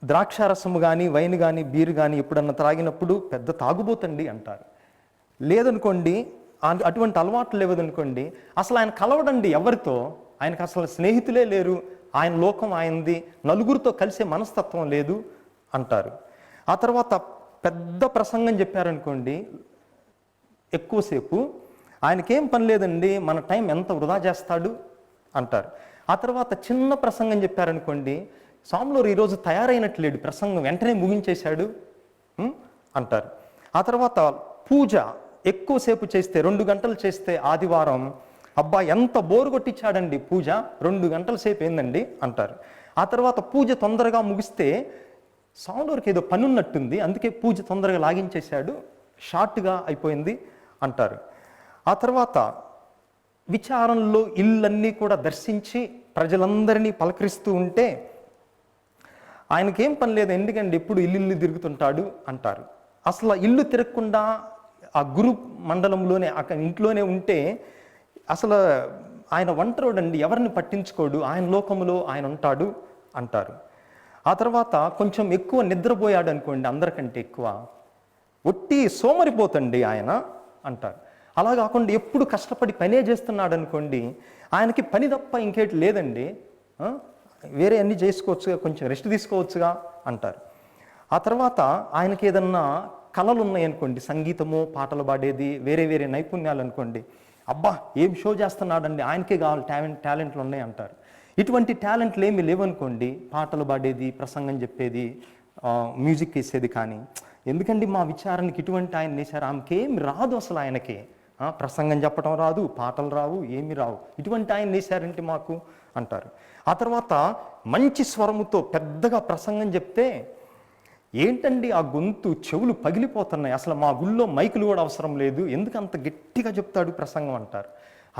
ద్రాక్షారసము కానీ, వైన్ కానీ, బీరు కానీ ఎప్పుడన్నా త్రాగినప్పుడు పెద్ద తాగుబోతండి అంటారు. లేదనుకోండి, అటువంటి అలవాట్లు లేవదనుకోండి, అసలు ఆయన కలవడండి ఎవరితో, ఆయనకు అసలు స్నేహితులే లేరు, ఆయన లోకం ఆయనది, నలుగురితో కలిసే మనస్తత్వం లేదు అంటారు. ఆ తర్వాత పెద్ద ప్రసంగం చెప్పారనుకోండి ఎక్కువసేపు, ఆయనకేం పని లేదండి, మన టైం ఎంత వృధా చేస్తాడు అంటారు. ఆ తర్వాత చిన్న ప్రసంగం చెప్పారనుకోండి, స్వాములూరు ఈరోజు తయారైనట్లేడు, ప్రసంగం వెంటనే ముగించేశాడు అంటారు. ఆ తర్వాత పూజ ఎక్కువసేపు చేస్తే, 2 గంటలు చేస్తే ఆదివారం, అబ్బా ఎంత బోరు కొట్టించాడండి పూజ, 2 గంటల సేపు ఏందండి అంటారు. ఆ తర్వాత పూజ తొందరగా ముగిస్తే స్వాములూరికి ఏదో పని ఉన్నట్టుంది, అందుకే పూజ తొందరగా లాగించేశాడు, షార్ట్గా అయిపోయింది అంటారు. ఆ తర్వాత విచారంలో ఇల్లన్నీ కూడా దర్శించి ప్రజలందరినీ పలకరిస్తూ ఉంటే ఆయనకేం పని లేదు, ఎందుకండి ఎప్పుడు ఇల్లు తిరుగుతుంటాడు అంటారు. అసలు ఇల్లు తిరగకుండా ఆ గురు మండలంలోనే అక్కడ ఇంట్లోనే ఉంటే అసలు ఆయన ఒంటరోడండి, ఎవరిని పట్టించుకోడు, ఆయన లోకములో ఆయన ఉంటాడు అంటారు. ఆ తర్వాత కొంచెం ఎక్కువ నిద్రపోయాడు అనుకోండి, అందరికంటే ఎక్కువ, ఒట్టి సోమరిపోతండి ఆయన అంటారు. అలా కాకుండా ఎప్పుడు కష్టపడి పనే చేస్తున్నాడు అనుకోండి, ఆయనకి పని తప్ప ఇంకేటి లేదండి, వేరే అన్నీ చేసుకోవచ్చుగా, కొంచెం రెస్ట్ తీసుకోవచ్చుగా అంటారు. ఆ తర్వాత ఆయనకి ఏదన్నా కళలు ఉన్నాయనుకోండి, సంగీతము, పాటలు పాడేది, వేరే వేరే నైపుణ్యాలు అనుకోండి, అబ్బా ఏం షో చేస్తున్నాడండి, ఆయనకే కావాలి టాలెంట్లు ఉన్నాయి అంటారు. ఇటువంటి టాలెంట్లు ఏమీ లేవనుకోండి, పాటలు పాడేది, ప్రసంగం చెప్పేది, మ్యూజిక్ వేసేది, కానీ ఎందుకండి మా విచారానికి ఇటువంటి ఆయన వేశారు, ఆమెకేమి రాదు, అసలు ఆయనకి ప్రసంగం చెప్పడం రాదు, పాటలు రావు, ఏమి రావు, ఇటువంటి ఆయన వేశారంటే మాకు అంటారు. ఆ తర్వాత మంచి స్వరముతో పెద్దగా ప్రసంగం చెప్తే, ఏంటండి ఆ గొంతు, చెవులు పగిలిపోతున్నాయి, అసలు మా గుళ్ళో మైకులు కూడా అవసరం లేదు, ఎందుకు అంత గట్టిగా చెప్తాడు ప్రసంగం అంటారు.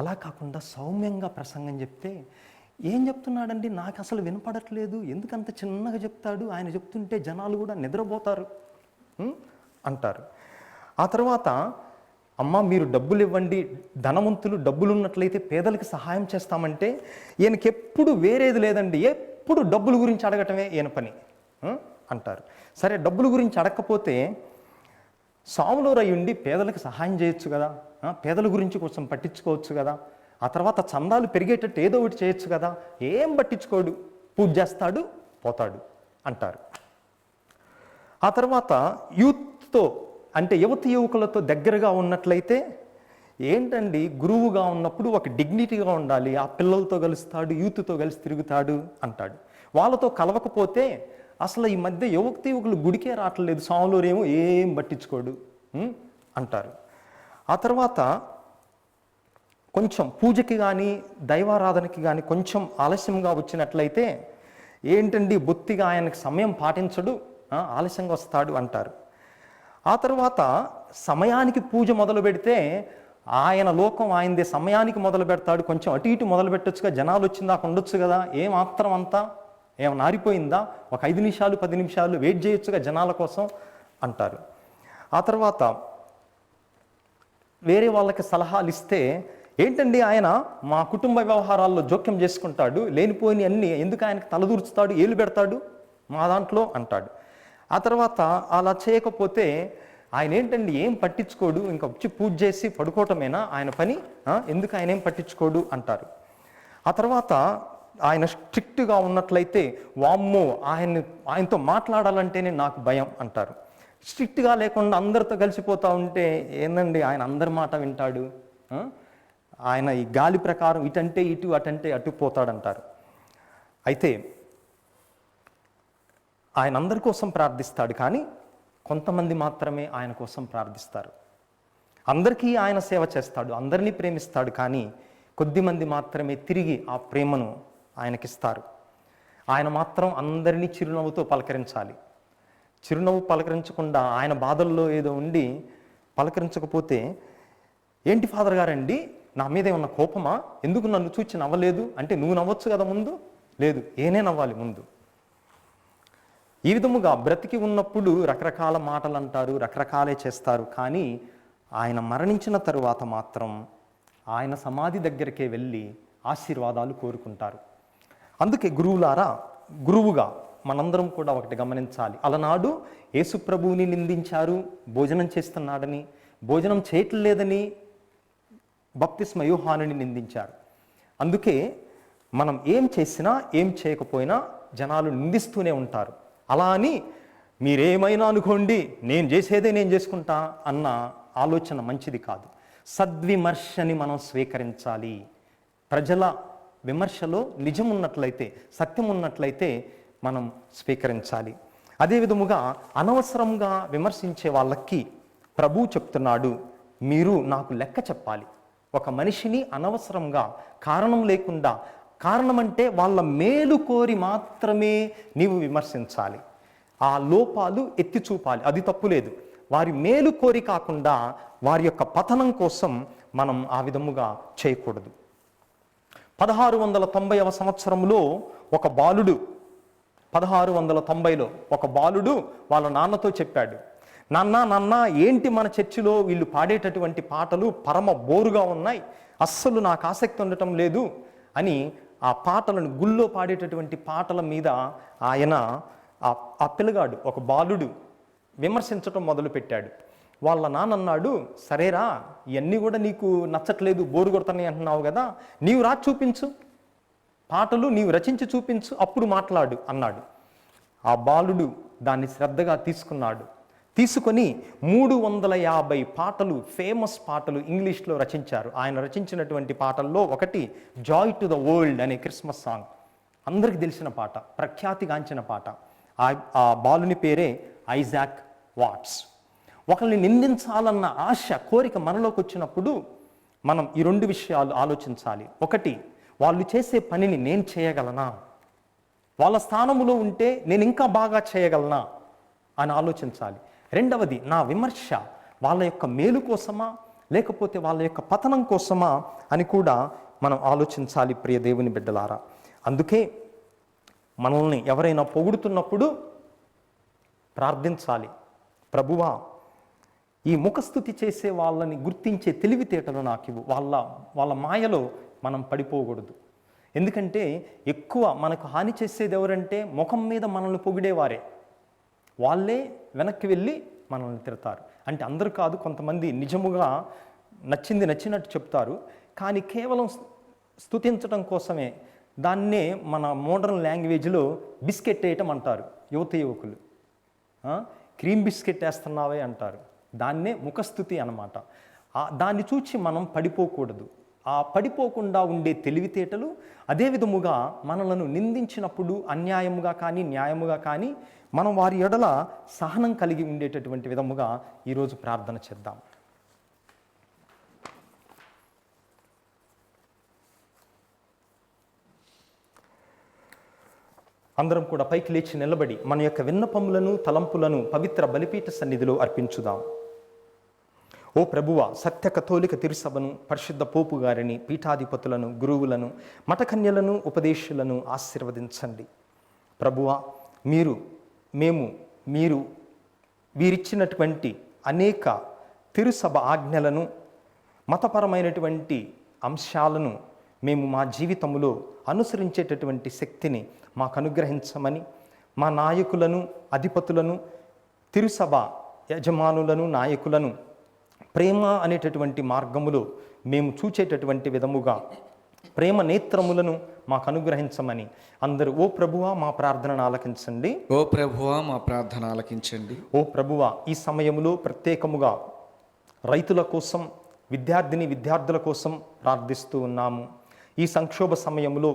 అలా కాకుండా సౌమ్యంగా ప్రసంగం చెప్తే, ఏం చెప్తున్నాడండి నాకు అసలు వినపడట్లేదు, ఎందుకంత చిన్నగా చెప్తాడు, ఆయన చెప్తుంటే జనాలు కూడా నిద్రపోతారు అంటారు. ఆ తర్వాత అమ్మ మీరు డబ్బులు ఇవ్వండి, ధనవంతులు డబ్బులు ఉన్నట్లయితే పేదలకు సహాయం చేస్తామంటే, ఈయనకి ఎప్పుడు వేరేది లేదండి, ఎప్పుడు డబ్బుల గురించి అడగటమే ఈయన పని అంటారు. సరే డబ్బుల గురించి అడగకపోతే స్వాములూరు అయ్యుండి పేదలకు సహాయం చేయొచ్చు కదా, పేదల గురించి కొంచెం పట్టించుకోవచ్చు కదా, ఆ తర్వాత చందాలు పెరిగేటట్టు ఏదో ఒకటి చేయొచ్చు కదా, ఏం పట్టించుకోడు, పూజ చేస్తాడు పోతాడు అంటారు. ఆ తర్వాత యూత్తో అంటే యువకులతో దగ్గరగా ఉన్నట్లయితే, ఏంటండి గురువుగా ఉన్నప్పుడు ఒక డిగ్నిటీగా ఉండాలి, ఆ పిల్లలతో కలుస్తాడు, యూత్తో కలిసి తిరుగుతాడు అంటాడు. వాళ్ళతో కలవకపోతే అసలు ఈ మధ్య యువకులు గుడికే రావట్లేదు, స్వాములూరు ఏమో ఏం పట్టించుకోడు అంటారు. ఆ తర్వాత కొంచెం పూజకి కానీ దైవారాధనకి కానీ కొంచెం ఆలస్యంగా వచ్చినట్లయితే, ఏంటండి బొత్తిగా ఆయనకు సమయం పాటించడు, ఆలస్యంగా వస్తాడు అంటారు. ఆ తర్వాత సమయానికి పూజ మొదలు పెడితే ఆయన లోకం ఆయనదే, సమయానికి మొదలు పెడతాడు, కొంచెం అటు ఇటు మొదలు పెట్టొచ్చుగా, జనాలు వచ్చిందాక ఉండొచ్చు కదా, ఏమాత్రం అంతా ఏమైనా ఆరిపోయిందా, ఒక 5 నిమిషాలు 10 నిమిషాలు వెయిట్ చేయొచ్చుగా జనాల కోసం అంటారు. ఆ తర్వాత వేరే వాళ్ళకి సలహాలు ఇస్తే, ఏంటండి ఆయన మా కుటుంబ వ్యవహారాల్లో జోక్యం చేసుకుంటాడు, లేనిపోయిన అన్నీ ఎందుకు ఆయనకు తలదూర్చుతాడు, ఏలు పెడతాడు మా దాంట్లో అంటాడు. ఆ తర్వాత అలా చేయకపోతే ఆయన ఏంటండి ఏం పట్టించుకోడు, ఇంకా వచ్చి పూజ చేసి పడుకోవటమేనా ఆయన పని, ఎందుకు ఆయన ఏం పట్టించుకోడు అంటారు. ఆ తర్వాత ఆయన స్ట్రిక్ట్గా ఉన్నట్లయితే వామ్మో ఆయనతో మాట్లాడాలంటేనే నాకు భయం అంటారు. స్ట్రిక్ట్గా లేకుండా అందరితో కలిసిపోతూ ఉంటే ఏందండి ఆయన అందరి మాట వింటాడు, ఆయన ఈ గాలి ప్రకారం ఇటంటే ఇటు అటంటే అటు పోతాడంటారు. అయితే ఆయన అందరి కోసం ప్రార్థిస్తాడు, కానీ కొంతమంది మాత్రమే ఆయన కోసం ప్రార్థిస్తారు. అందరికీ ఆయన సేవ చేస్తాడు, అందరినీ ప్రేమిస్తాడు, కానీ కొద్దిమంది మాత్రమే తిరిగి ఆ ప్రేమను ఆయనకిస్తారు. ఆయన మాత్రం అందరినీ చిరునవ్వుతో పలకరించాలి. చిరునవ్వు పలకరించకుండా ఆయన బాధల్లో ఏదో ఉండి పలకరించకపోతే, ఏంటి ఫాదర్ గారండి నా మీద ఏమన్నా కోపమా, ఎందుకు నన్ను చూచి నవ్వలేదు అంటే, నువ్వు నవ్వచ్చు కదా ముందు, లేదు ఏనే నవ్వాలి ముందు. ఈ విధముగా బ్రతికి ఉన్నప్పుడు రకరకాల మాటలు అంటారు, రకరకాలే చేస్తారు, కానీ ఆయన మరణించిన తరువాత మాత్రం ఆయన సమాధి దగ్గరికే వెళ్ళి ఆశీర్వాదాలు కోరుకుంటారు. అందుకే గురువుగా మనందరం కూడా ఒకటి గమనించాలి. అలనాడు యేసుప్రభువుని నిందించారు, భోజనం చేస్తున్నాడని, భోజనం చేయట్లేదని బప్తిస్మ యోహానుని నిందించారు. అందుకే మనం ఏం చేసినా ఏం చేయకపోయినా జనాలు నిందిస్తూనే ఉంటారు. అలా అని మీరేమైనా అనుకోండి నేను చేసేదే నేను చేసుకుంటా అన్న ఆలోచన మంచిది కాదు. సద్విమర్శని మనం స్వీకరించాలి. ప్రజల విమర్శలో నిజం ఉన్నట్లయితే, సత్యం ఉన్నట్లయితే మనం స్వీకరించాలి. అదే విధముగా అనవసరంగా విమర్శించే వాళ్ళకి ప్రభువు చెప్తున్నాడు, మీరు నాకు లెక్క చెప్పాలి. ఒక మనిషిని అనవసరంగా కారణం లేకుండా, కారణం అంటే వాళ్ళ మేలు కోరి మాత్రమే నీవు విమర్శించాలి. ఆ లోపాలు ఎత్తి చూపాలి, అది తప్పులేదు. వారి మేలు కోరి కాకుండా వారి యొక్క పతనం కోసం మనం ఆ విధముగా చేయకూడదు. 1690వ సంవత్సరంలో ఒక బాలుడు, 1690లో ఒక బాలుడు వాళ్ళ నాన్నతో చెప్పాడు, నాన్న ఏంటి మన చర్చిలో వీళ్ళు పాడేటటువంటి పాటలు పరమ బోరుగా ఉన్నాయి, అస్సలు నాకు ఆసక్తి ఉండటం లేదు అని ఆ పాటలను, గుళ్ళో పాడేటటువంటి పాటల మీద ఆయన ఆ పిల్లగాడు, ఒక బాలుడు విమర్శించటం మొదలుపెట్టాడు. వాళ్ళ నాన్న అన్నాడు, సరేరా ఇవన్నీ కూడా నీకు నచ్చట్లేదు, బోరు కొడుతున్నాయి అంటున్నావు కదా, నీవు రా చూపించు, పాటలు నీవు రచించి చూపించు, అప్పుడు మాట్లాడు అన్నాడు. ఆ బాలుడు దాన్ని శ్రద్ధగా తీసుకున్నాడు. తీసుకొని 350 పాటలు, ఫేమస్ పాటలు ఇంగ్లీష్లో రచించారు. ఆయన రచించినటువంటి పాటల్లో ఒకటి జాయ్ టు ద వరల్డ్ అనే క్రిస్మస్ సాంగ్, అందరికీ తెలిసిన పాట, ప్రఖ్యాతిగాంచిన పాట. ఆ బాలుని పేరే ఐజాక్ వాట్స్. ఒకరిని నిందించాలన్న ఆశ, కోరిక మనలోకి వచ్చినప్పుడు మనం ఈ 2 విషయాలు ఆలోచించాలి. ఒకటి, వాళ్ళు చేసే పనిని నేను చేయగలనా, వాళ్ళ స్థానంలో ఉంటే నేను ఇంకా బాగా చేయగలనా అని ఆలోచించాలి. రెండవది, నా విమర్శ వాళ్ళ యొక్క మేలు కోసమా లేకపోతే వాళ్ళ యొక్క పతనం కోసమా అని కూడా మనం ఆలోచించాలి. ప్రియ దేవుని బిడ్డలారా, అందుకే మనల్ని ఎవరైనా పొగుడుతున్నప్పుడు ప్రార్థించాలి, ప్రభువా ఈ ముఖస్థుతి చేసే వాళ్ళని గుర్తించే తెలివితేటలు నాకు ఇవ్వు. వాళ్ళ మాయలో మనం పడిపోకూడదు. ఎందుకంటే ఎక్కువ మనకు హాని చేసేది ఎవరంటే ముఖం మీద మనల్ని పొగిడేవారే. వాళ్ళే వెనక్కి వెళ్ళి మనల్ని తిడతారు. అంటే అందరూ కాదు, కొంతమంది నిజముగా నచ్చింది నచ్చినట్టు చెప్తారు, కానీ కేవలం స్తుతించడం కోసమే. దాన్నే మన మోడర్న్ లాంగ్వేజ్లో బిస్కెట్ వేయటం అంటారు యువకులు. క్రీమ్ బిస్కెట్ వేస్తున్నావే అంటారు. దాన్నే ముఖస్థుతి అన్నమాట. దాన్ని చూచి మనం పడిపోకూడదు. ఆ పడిపోకుండా ఉండే తెలివితేటలు, అదే విధముగా మనలను నిందించినప్పుడు అన్యాయముగా కానీ న్యాయముగా కానీ మనం వారి ఎడల సహనం కలిగి ఉండేటటువంటి విధముగా ఈరోజు ప్రార్థన చేద్దాం. అందరం కూడా పైకి లేచి నిలబడి మన యొక్క విన్నపములను, తలంపులను పవిత్ర బలిపీఠ సన్నిధిలో అర్పించుదాం. ఓ ప్రభువ, సత్య కథోలిక తిరుసభను, పరిశుద్ధ పోపు గారిని, పీఠాధిపతులను, గురువులను, మఠకన్యలను, ఉపదేశులను ఆశీర్వదించండి. ప్రభువ, మీరు వీరిచ్చినటువంటి అనేక తిరుసభ ఆజ్ఞలను, మతపరమైనటువంటి అంశాలను మేము మా జీవితంలో అనుసరించేటటువంటి శక్తిని మాకు అనుగ్రహించమని, మా నాయకులను, అధిపతులను, తిరుసభ యజమానులను, నాయకులను ప్రేమ అనేటటువంటి మార్గములో మేము చూచేటటువంటి విధముగా ప్రేమ నేత్రములను మాకు అనుగ్రహించమని అందరూ ఓ ప్రభువా మా ప్రార్థనను ఆలకించండి. ఓ ప్రభువా మా ప్రార్థన ఆలకించండి. ఓ ప్రభువా ఈ సమయంలో ప్రత్యేకముగా రైతుల కోసం, విద్యార్థుల కోసం ప్రార్థిస్తూ ఉన్నాము. ఈ సంక్షోభ సమయంలో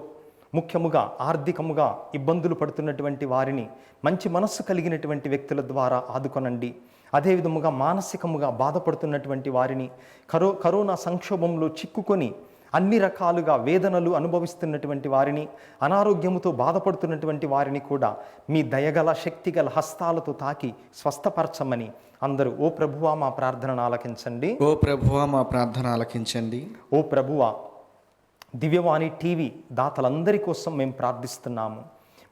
ముఖ్యముగా ఆర్థికముగా ఇబ్బందులు పడుతున్నటువంటి వారిని మంచి మనస్సు కలిగినటువంటి వ్యక్తుల ద్వారా ఆదుకొనండి. అదేవిధముగా మానసికముగా బాధపడుతున్నటువంటి వారిని, కరోనా సంక్షోభంలో చిక్కుకొని అన్ని రకాలుగా వేదనలు అనుభవిస్తున్నటువంటి వారిని, అనారోగ్యముతో బాధపడుతున్నటువంటి వారిని కూడా మీ దయగల శక్తిగల హస్తాలతో తాకి స్వస్థపరచమని అందరూ ఓ ప్రభువా మా ప్రార్థనను ఆలకించండి. ఓ ప్రభువా మా ప్రార్థన ఆలకించండి. ఓ ప్రభువా దివ్యవాణి టీవీ దాతలందరి కోసం మేము ప్రార్థిస్తున్నాము.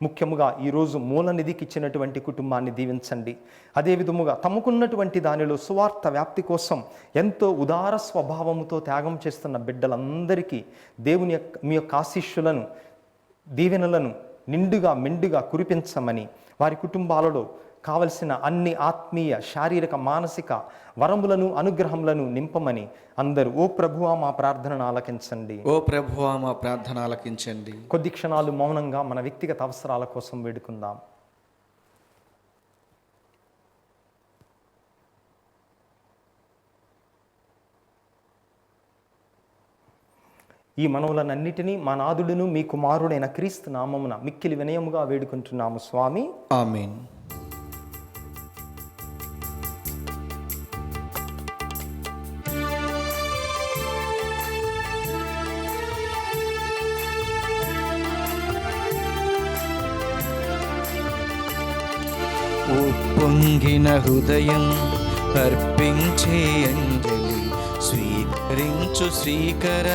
ముఖ్యముగా ఈరోజు మూలనిధికి ఇచ్చినటువంటి కుటుంబాన్ని దీవించండి. అదేవిధముగా తమకున్నటువంటి దానిలో సువార్త వ్యాప్తి కోసం ఎంతో ఉదార స్వభావముతో త్యాగం చేస్తున్న బిడ్డలందరికీ దేవుని మీ యొక్క ఆశీస్సులను, దీవెనలను నిండుగా మెండుగా కురిపించమని, వారి కుటుంబాలలో కావలసిన అన్ని ఆత్మీయ, శారీరక, మానసిక వరములను, అనుగ్రహములను నింపమని అందరూ ఓ ప్రభువా మా ప్రార్థనను ఆలకించండి. ఓ ప్రభువా మా ప్రార్థన ఆలకించండి. కొద్ది క్షణాలు మౌనంగా మన వ్యక్తిగత అవసరాల కోసం వేడుకుందాం. ఈ మనవులనన్నిటినీ మా నాథుడును మీ కుమారుడైన క్రీస్తు నామమున మిక్కిలి వినయముగా వేడుకుంటున్నాము స్వామి. ఆమేన్. ఉప్పొంగిన హృదయం అర్పించే అంజలి స్వీకరించు శ్రీకర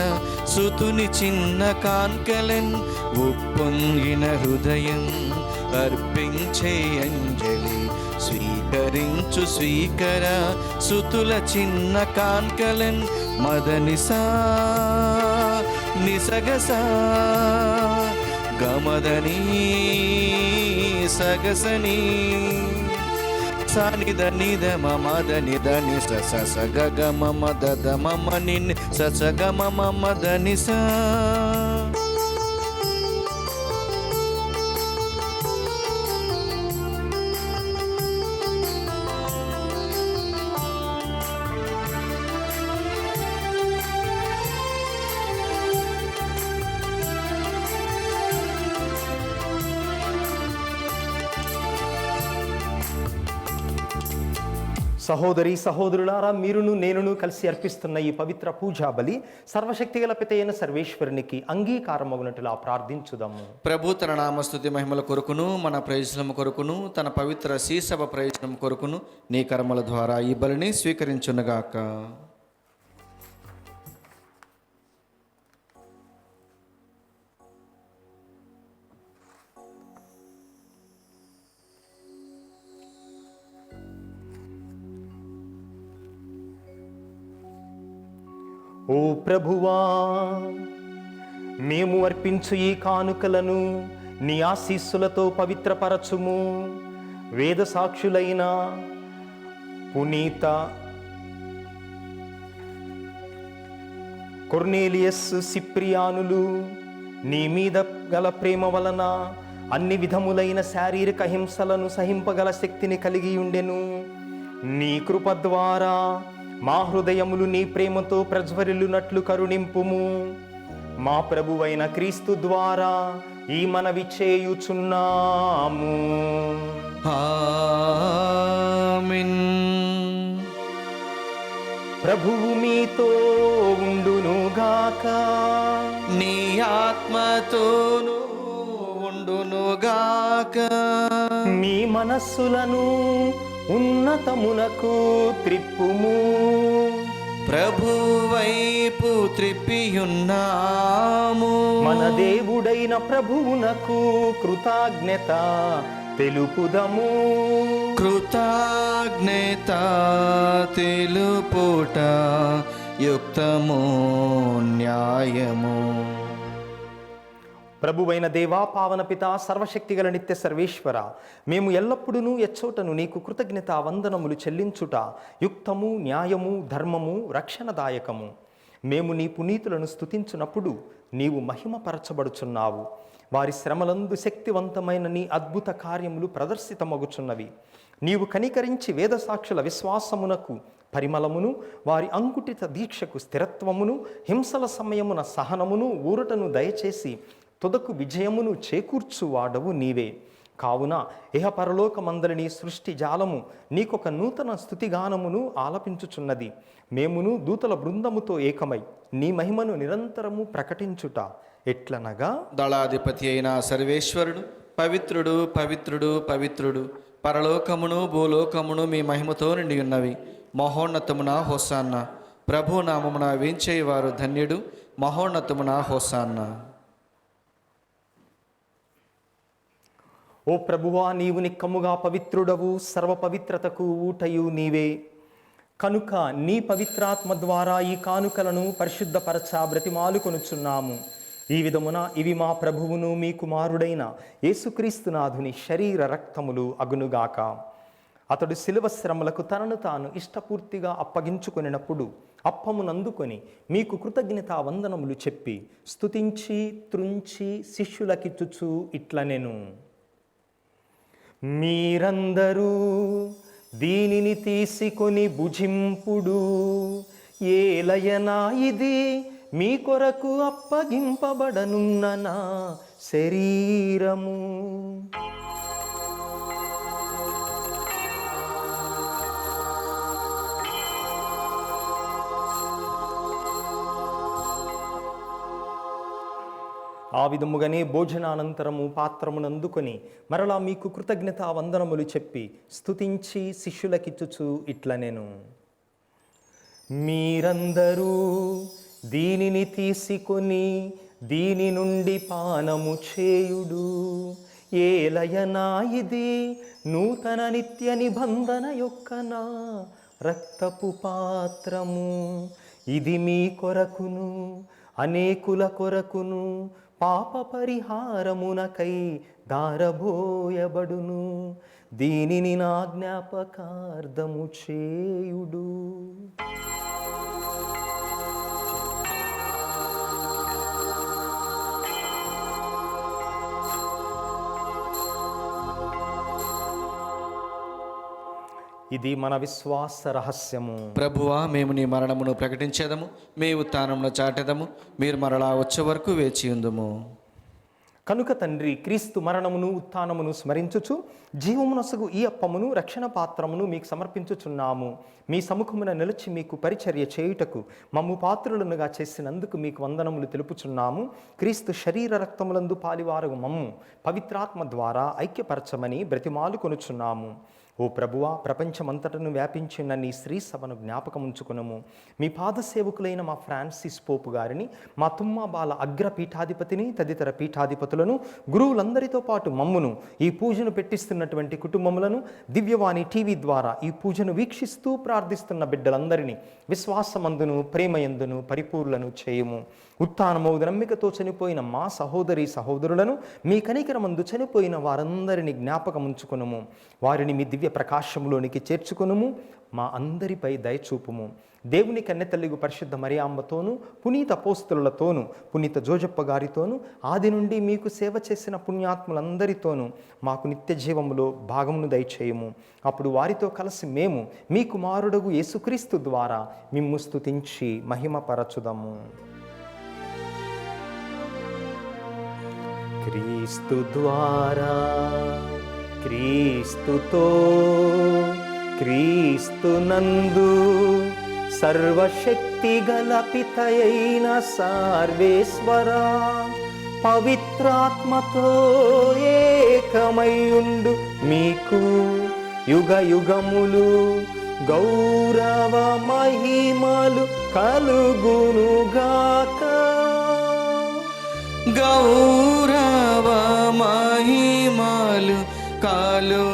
సుతుని చిన్న కాన్కలన్. ఉప్పొంగిన హృదయం అర్పించే అంజలి స్వీకరించు శ్రీకర సుతుల చిన్న కాన్కలన్. మదనిసా నిసగసా గమదని సగసని సనిద నిద మమద నిద ని స గ గ మమ దద మమ ని స గ మమ మద ని స. సహోదరి సహోదరులారా, మీరును నేనును కలిసి అర్పిస్తున్న ఈ పవిత్ర పూజా బలి సర్వశక్తిగల పితయైన సర్వేశ్వరునికి అంగీకారమగునట్లుగా ప్రార్థించుదాము. ప్రభు తన నామస్తుతి మహిమల కొరకును, మన ప్రయోజనం కొరకును, తన పవిత్ర శ్రీసభ ప్రయోజనం కొరకును నీ కర్మల ద్వారా ఈ బలిని స్వీకరించునుగాక. ఓ ప్రభువా, మేము అర్పించు ఈ కానుకలను నీ ఆశీస్సులతో పవిత్రపరచుము. వేద సాక్షులైన పునీత కొర్నేలియస్, సిప్రియానులు నీ మీద గల ప్రేమ వలన అన్ని విధములైన శారీరక హింసలను సహింపగల శక్తిని కలిగి ఉండెను. నీ కృప ద్వారా మా హృదయములు నీ ప్రేమతో ప్రజ్వరిల్లునట్లు కరుణింపుము. మా ప్రభువైన క్రీస్తు ద్వారా ఈ మనవి చేయుచున్నాము. ఆమేన్. ప్రభువు మీతో ఉండునుగాక. నీ ఆత్మతోను ఉండునుగాక. మీ మనస్సులను ఉన్నతమునకు త్రిప్పుము. ప్రభు వైపు త్రిప్పియున్నాము. మన దేవుడైన ప్రభువునకు కృతజ్ఞత తెలుపుదము. కృతజ్ఞత తెలుపుట యుక్తము, న్యాయము. ప్రభువైన దేవా, పావన పిత, సర్వశక్తిగల నిత్య సర్వేశ్వర, మేము ఎల్లప్పుడూ ఎచ్చోటను నీకు కృతజ్ఞత వందనములు చెల్లించుట యుక్తము, న్యాయము, ధర్మము, రక్షణదాయకము. మేము నీ పునీతులను స్తుతించున్నప్పుడు నీవు మహిమపరచబడుచున్నావు. వారి శ్రమలందు శక్తివంతమైన నీ అద్భుత కార్యములు ప్రదర్శితమగుచున్నవి. నీవు కనికరించి వేదసాక్షుల విశ్వాసమునకు పరిమళమును, వారి అంకుటిత దీక్షకు స్థిరత్వమును, హింసల సమయమున సహనమును, ఊరటను దయచేసి తుదకు విజయమును చేకూర్చువాడవు నీవే. కావున ఇహపరలోకమందలి నీ సృష్టి జాలము నీకొక నూతన స్తుతిగానమును ఆలపించుచున్నది. మేమును దూతల బృందముతో ఏకమై నీ మహిమను నిరంతరము ప్రకటించుట ఎట్లనగా, దళాధిపతి అయిన సర్వేశ్వరుడు పవిత్రుడు, పవిత్రుడు, పవిత్రుడు, పరలోకమును భూలోకమును మీ మహిమతో నిండి ఉన్నవి. మహోన్నతమున హోసాన్న. ప్రభు నామమున వేంచేవారు ధన్యుడు. మహోన్నతమున హోసాన్న. ఓ ప్రభువా, నీవు నిక్కముగా పవిత్రుడవు, సర్వ పవిత్రతకు ఊటయు నీవే. కనుక నీ పవిత్రాత్మ ద్వారా ఈ కానుకలను పరిశుద్ధపరచ బ్రతిమాలుకొనుచున్నాము. ఈ విధమున ఇవి మా ప్రభువును మీ కుమారుడైన యేసుక్రీస్తునాథుని శరీర రక్తములు అగునుగాక. అతడు శిలువ శ్రమలకు తనను తాను ఇష్టపూర్తిగా అప్పగించుకొనినప్పుడు అప్పమునందుకొని మీకు కృతజ్ఞతా వందనములు చెప్పి స్తుతించి త్రుంచి శిష్యులకిచ్చుచు ఇట్లనెను, మీరందరూ దీనిని తీసుకొని భుజింపుడు. ఏలయనా ఇది మీ కొరకు అప్పగింపబడనున్న నా శరీరము. ఆ విధముగానే భోజనానంతరము పాత్రమునందుకొని మరలా మీకు కృతజ్ఞతా వందనములు చెప్పి స్తుతించి శిష్యులకిచ్చుచు ఇట్లనెను, మీరందరూ దీనిని తీసుకొని దీని నుండి పానము చేయుడు. ఏలయనా ఇది నూతన నిత్య నిబంధన యొక్క నా రక్తపు పాత్రము. ఇది మీ కొరకును అనేకుల కొరకును పాప పరిహారమునకై దారబోయబడును. దీనిని నా జ్ఞాపకార్థము చేయుడు. ఇది మన విశ్వాస రహస్యము. ప్రభువా, మేము నీ మరణమును ప్రకటించేదము, మీ ఉత్థానమును చాటెదము. మీరు మరలా వచ్చే వరకు వేచియుందుము. కనుక తండ్రి, క్రీస్తు మరణమును ఉత్థానమును స్మరించుచు జీవమునొసగు ఈ అప్పమును రక్షణ పాత్రమును మీకు సమర్పించుచున్నాము. మీ సముఖమున నిలిచి మీకు పరిచర్య చేయుటకు మమ్ము పాత్రులనుగా చేసినందుకు మీకు వందనములు తెలుపుచున్నాము. క్రీస్తు శరీర రక్తములందు పాలివారగు మమ్ము పవిత్రాత్మ ద్వారా ఐక్యపరచమని బ్రతిమాలు కొనుచున్నాము. ఓ ప్రభువా, ప్రపంచమంతటను వ్యాపించిన నీ శ్రీ సభను జ్ఞాపకముంచుకునము. మీ పాదసేవకులైన మా ఫ్రాన్సిస్ పోపు గారిని, మా తుమ్మాబాల అగ్ర పీఠాధిపతిని, తదితర పీఠాధిపతులను, గురువులందరితో పాటు మమ్మును, ఈ పూజను పెట్టిస్తున్నటువంటి కుటుంబములను, దివ్యవాణి టీవీ ద్వారా ఈ పూజను వీక్షిస్తూ ప్రార్థిస్తున్న బిడ్డలందరినీ విశ్వాసమందును ప్రేమయందును పరిపూర్ణను చేయుము. ఉత్థానమౌదు నమ్మికతో చనిపోయిన మా సహోదరి సహోదరులను, మీ కనికరమందు చనిపోయిన వారందరినీ జ్ఞాపకముంచుకునుము. వారిని మీ దివ్య ప్రకాశములోనికి చేర్చుకునుము. మా అందరిపై దయచూపుము. దేవుని కన్నెతల్లిగు పరిశుద్ధ మరియాంబతోనూ, పునీత అపోస్తలులతోనూ, పునీత జోజప్ప గారితోనూ, ఆది నుండి మీకు సేవ చేసిన పుణ్యాత్ములందరితోనూ మాకు నిత్య జీవములో భాగమును దయచేయము. అప్పుడు వారితో కలిసి మేము మీ కుమారుడగు యేసుక్రీస్తు ద్వారా మిమ్ము స్తుతించి మహిమపరచుదము. క్రీస్తు ద్వారా, క్రీస్తుతో, క్రీస్తునందు సర్వశక్తి గల పితయైన సర్వేశ్వర పవిత్రాత్మతో ఏకమయుండు మీకు యుగ యుగములు గౌరవ మహిమలు కలుగునుగాక. గౌరవ మహిమలు కలుగునుగాక.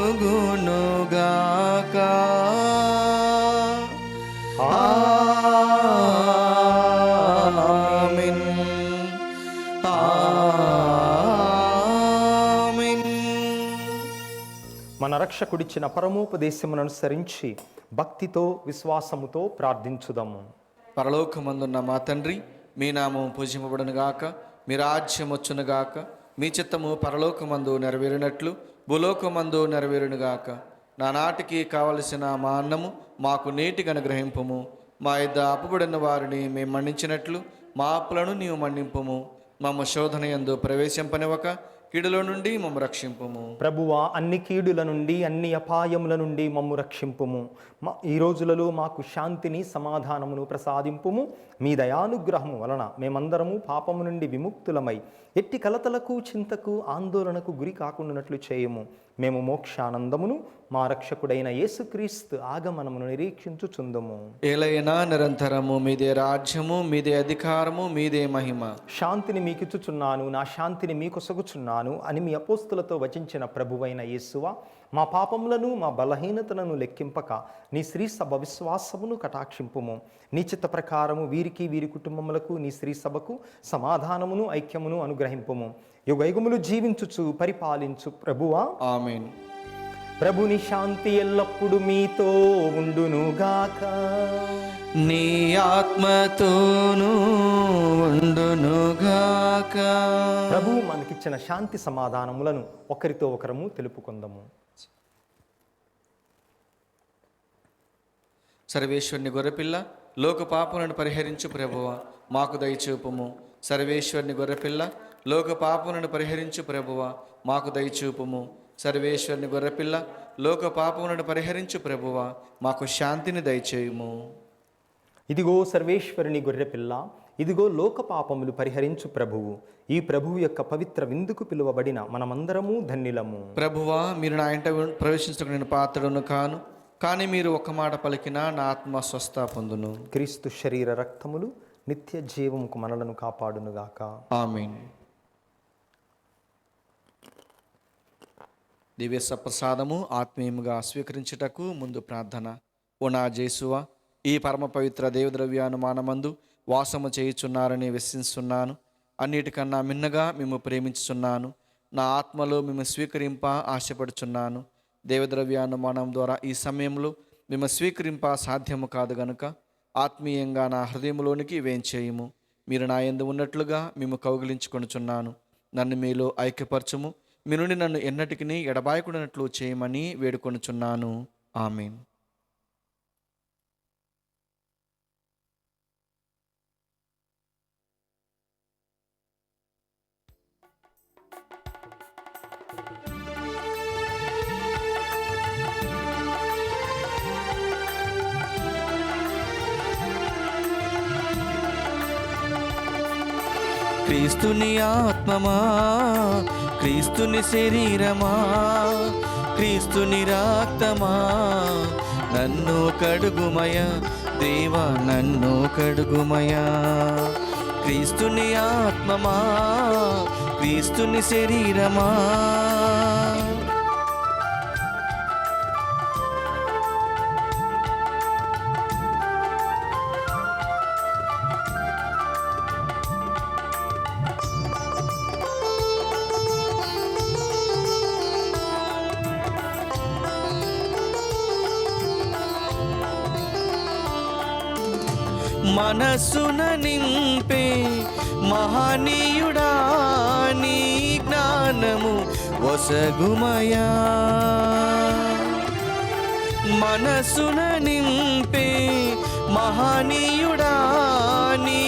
ఆమేన్. ఆమేన్. రక్షకుడిచ్చిన పరమోపదేశమును అనుసరించి భక్తితో విశ్వాసముతో ప్రార్థించుదాము. పరలోకమందున్న మా తండ్రి, మీ నామం పూజింపబడును గాక, మీ రాజ్యం వచ్చును గాక, మీ చిత్తము పరలోకమందు నెరవేరినట్లు భూలోకమందు నెరవేరును గాక. నానాటికి కావలసిన మా అన్నము మాకు నేటికి అనుగ్రహింపుము. మా యొద్ద అప్పుబడిన వారిని మేము మన్నించినట్లు మా అప్పులను నీవు మన్నింపుము. మమ్మ శోధన యందు ప్రవేశింపనివ్వక కీడులో నుండి మమ్మ రక్షింపుము. ప్రభువా, అన్ని కీడుల నుండి అన్ని అపాయముల నుండి మమ్ము రక్షింపుము. ఈ రోజులలో మాకు శాంతిని సమాధానమును ప్రసాదింపుము. మీ దయానుగ్రహము వలన మేమందరము పాపము నుండి విముక్తులమై ఎట్టి కలతలకు చింతకు ఆందోళనకు గురి కాకుండానట్లు చేయము. మేము మోక్షానందమును మా రక్షకుడైన యేసుక్రీస్తు ఆగమనమును నిరీక్షించుచుందుము. ఏలైనా నిరంతరము మీదే రాజ్యము, మీదే అధికారము, మీదే మహిమ. శాంతిని మీకిచ్చుచున్నాను, నా శాంతిని మీకొసగుచున్నాను అని మీ అపోస్తులతో వచించిన ప్రభువైన యేసువా, మా పాపములను మా బలహీనతలను లెక్కింపక నీ శ్రీ సభ విశ్వాసమును కటాక్షింపుము. నీ చిత్త ప్రకారము వీరికి వీరి కుటుంబములకు నీ శ్రీ సభకు సమాధానమును ఐక్యమును అనుగ్రహింపుము. యుగయుగములు జీవించుచు పరిపాలించు ప్రభువా, ఆమేన్. ప్రభుని శాంతి ఎల్లప్పుడు మీతో ఉండునుగాక. నీ ఆత్మతోనూ ఉండునుగాక. ప్రభువు మనకిచ్చిన శాంతి సమాధానములను ఒకరితో ఒకరము తెలుపుకుందాము. సర్వేశ్వరుని గొర్రెపిల్ల, లోక పాపములను పరిహరించు ప్రభువా, మాకు దయచూపుము. సర్వేశ్వరుని గొర్రెపిల్ల, లోక పాపములను పరిహరించు ప్రభువా, మాకు దయచూపుము. సర్వేశ్వరుని గొర్రెపిల్ల, లోక పాపములను పరిహరించు ప్రభువా, మాకు శాంతిని దయచేయుము. ఇదిగో సర్వేశ్వరుని గొర్రెపిల్ల, ఇదిగో లోక పాపములు పరిహరించు ప్రభువు. ఈ ప్రభువు యొక్క పవిత్ర విందుకు పిలువబడిన మనమందరము ధన్యులము. ప్రభువా, మీరు నా ఇంట ప్రవేశించడానికి నేను పాత్రుడను కాను, కానీ మీరు ఒక్క మాట పలికినా నా ఆత్మ స్వస్థ పొందును. క్రీస్తు శరీర రక్తములు నిత్య జీవముకు మనలను కాపాడునుగాక. ఆమేన్. దివ్య సప్రసాదము ఆత్మీయముగా స్వీకరించుటకు ముందు ప్రార్థన. ఓ నా జేసువా, ఈ పరమ పవిత్ర దేవద్రవ్యానుమానమందు వాసము చేయుచున్నారని విశ్వసిస్తున్నాను. అన్నిటికన్నా మిన్నగా మేము ప్రేమించుచున్నాను. నా ఆత్మలో మేము స్వీకరింప ఆశపడుచున్నాను. దేవద్రవ్యానుమానం ద్వారా ఈ సమయంలో మేము స్వీకరింప సాధ్యము కాదు గనుక ఆత్మీయంగా నా హృదయంలోనికి వేంచేయము. మీరు నా యందు ఉన్నట్లుగా మేము కౌగిలించుకొనుచున్నాను. నన్ను మీలో ఐక్యపరచుము. మీ నుండి నన్ను ఎన్నటికి ఎడబాయకుడినట్లు చేయమని వేడుకొనుచున్నాను. ఆమేన్. క్రీస్తుని ఆత్మమా, క్రీస్తుని శరీరమా, క్రీస్తుని రక్తమా, నన్ను కడుగుమయ దేవా, నన్ను కడుగుమయ. క్రీస్తుని ఆత్మమా, క్రీస్తుని శరీరమా, మనస్సున నింపే మహనీయుడా, నీ జ్ఞానము వసగుమయా. మనస్సున నింపే మహనీయుడా, నీ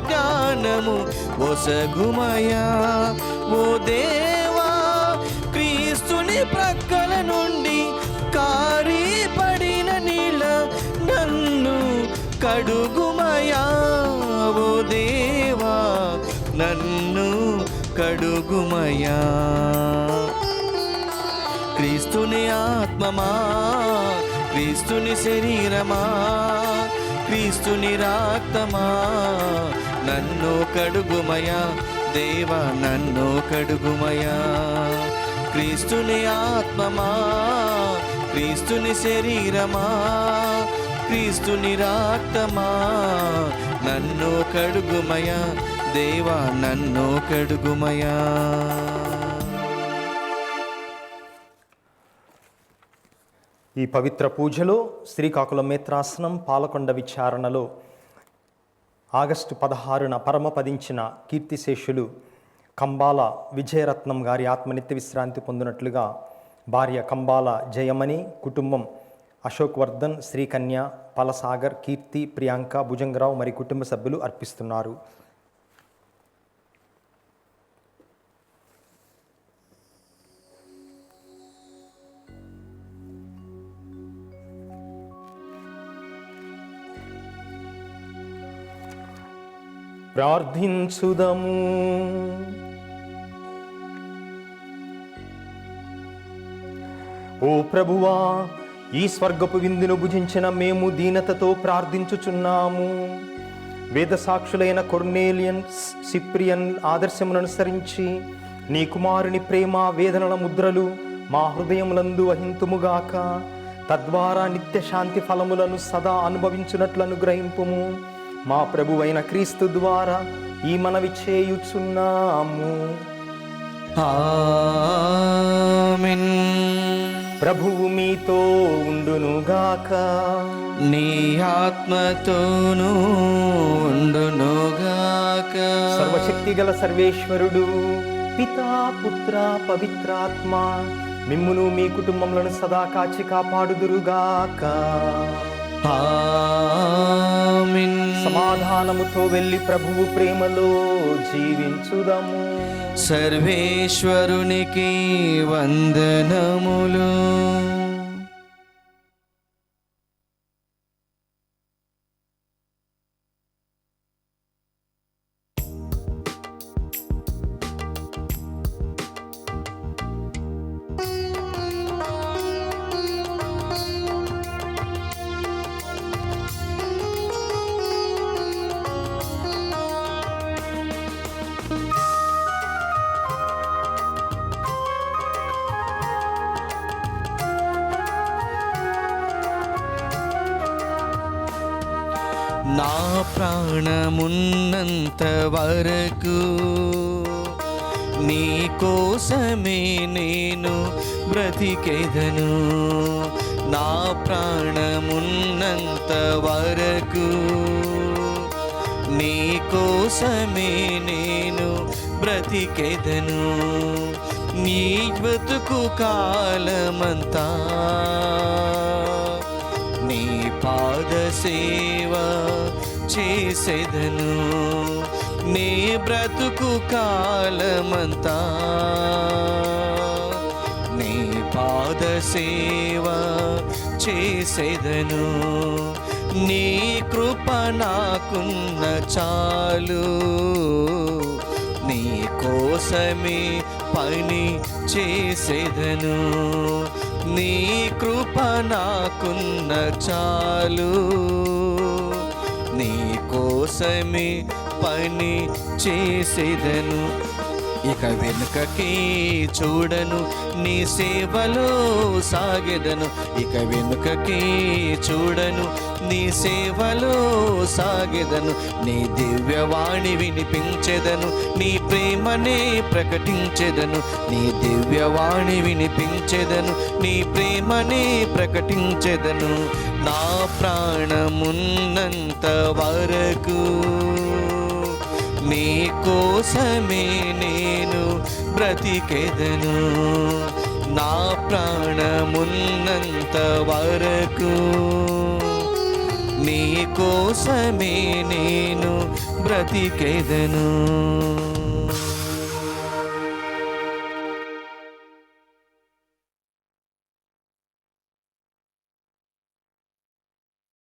జ్ఞానము వసగుమయా. ఓ దేవా, క్రీస్తుని ప్రక్కల నుండి కారి పడిన నీళ్ళ నన్ను కడుగుమయా. ఓ దేవా, నన్ను కడుగుమయా. క్రీస్తుని ఆత్మమా, క్రీస్తుని శరీరమా, క్రీస్తుని రక్తమా, నన్ను కడుగుమయా దేవా, నన్ను కడుగుమయా. క్రీస్తుని ఆత్మమా, క్రీస్తుని శరీరమా, క్రీస్తుని రక్తమా, నన్ను కడుగుమయా దేవా, నన్ను కడుగుమయా. ఈ పవిత్ర పూజలో శ్రీకాకుళం మేత్రాసనం పాలకొండ విచారణలో ఆగస్టు 16న పరమపదించిన కీర్తిశేషులు కంబాల విజయరత్నం గారి ఆత్మనిత్య విశ్రాంతి పొందినట్లుగా భార్య కంబాల జయమణి, కుటుంబం అశోక్ వర్ధన్, శ్రీకన్య, పలసాగర్, కీర్తి, ప్రియాంక, భుజంగరావు మరి కుటుంబ సభ్యులు అర్పిస్తున్నారు. ప్రార్థించుదము. ఓ ప్రభువా, ఈ స్వర్గపు విందును భుజించిన మేము దీనతతో ప్రార్థించుచున్నాము. వేద సాక్షులైన కొర్నేలియన్, సిప్రియన్ ఆదర్శమును అనుసరించి నీ కుమారుని ప్రేమ వేదనల ముద్రలు మా హృదయములందు వహింతుముగాక. తద్వారా నిత్య శాంతి ఫలములను సదా అనుభవించున్నట్లు అనుగ్రహింపుము. మా ప్రభువైన క్రీస్తు ద్వారా ఈ మనవి చేయుచున్నాము. ఆమేన్. ప్రభువు మీతో ఉండునుగాక. నీ ఆత్మతోనూ ఉండునుగాక. సర్వశక్తి గల సర్వేశ్వరుడు పితా, పుత్ర, పవిత్రాత్మ మిమ్మును మీ కుటుంబములను సదా కాచి కాపాడుదురుగాక. ఆమేన్. సమాధానముతో వెళ్ళి ప్రభువు ప్రేమలో జీవించుదము. సర్వేశ్వరునికి వందనములు. నా ప్రాణమున్నంత వరకు నీ కోసమే నేను బ్రతికెదను. నా ప్రాణమున్నంత వరకు నీ కోసమే నేను బ్రతికెదను. నీ బ్రతుకు కాలమంతా నీ పాద సేవ చేసేదను. నీ బ్రతుకు కాలమంతా నీ పాద సేవ చేసేదను. నీ కృప నాకున్న చాలు. నీ కోసమే పని చేసేదను. నీ కృప నాకున్న చాలు. నీ కోసమే పని చేసేదను. ఇక వెనుకకి చూడను, నీ సేవలో సాగెదను. ఇక వెనుకకి చూడను, నీ సేవలో సాగెదను. నీ దివ్యవాణి వినిపించెదను, నీ ప్రేమనే ప్రకటించెదను. నీ దివ్యవాణి వినిపించెదను, నీ ప్రేమనే ప్రకటించెదను. నా ప్రాణమున్నంత వరకు నీ కోసమే నేను బ్రతికెదను. నా ప్రాణమున్నంత వరకు నీ కోసమే నేను బ్రతికెదను.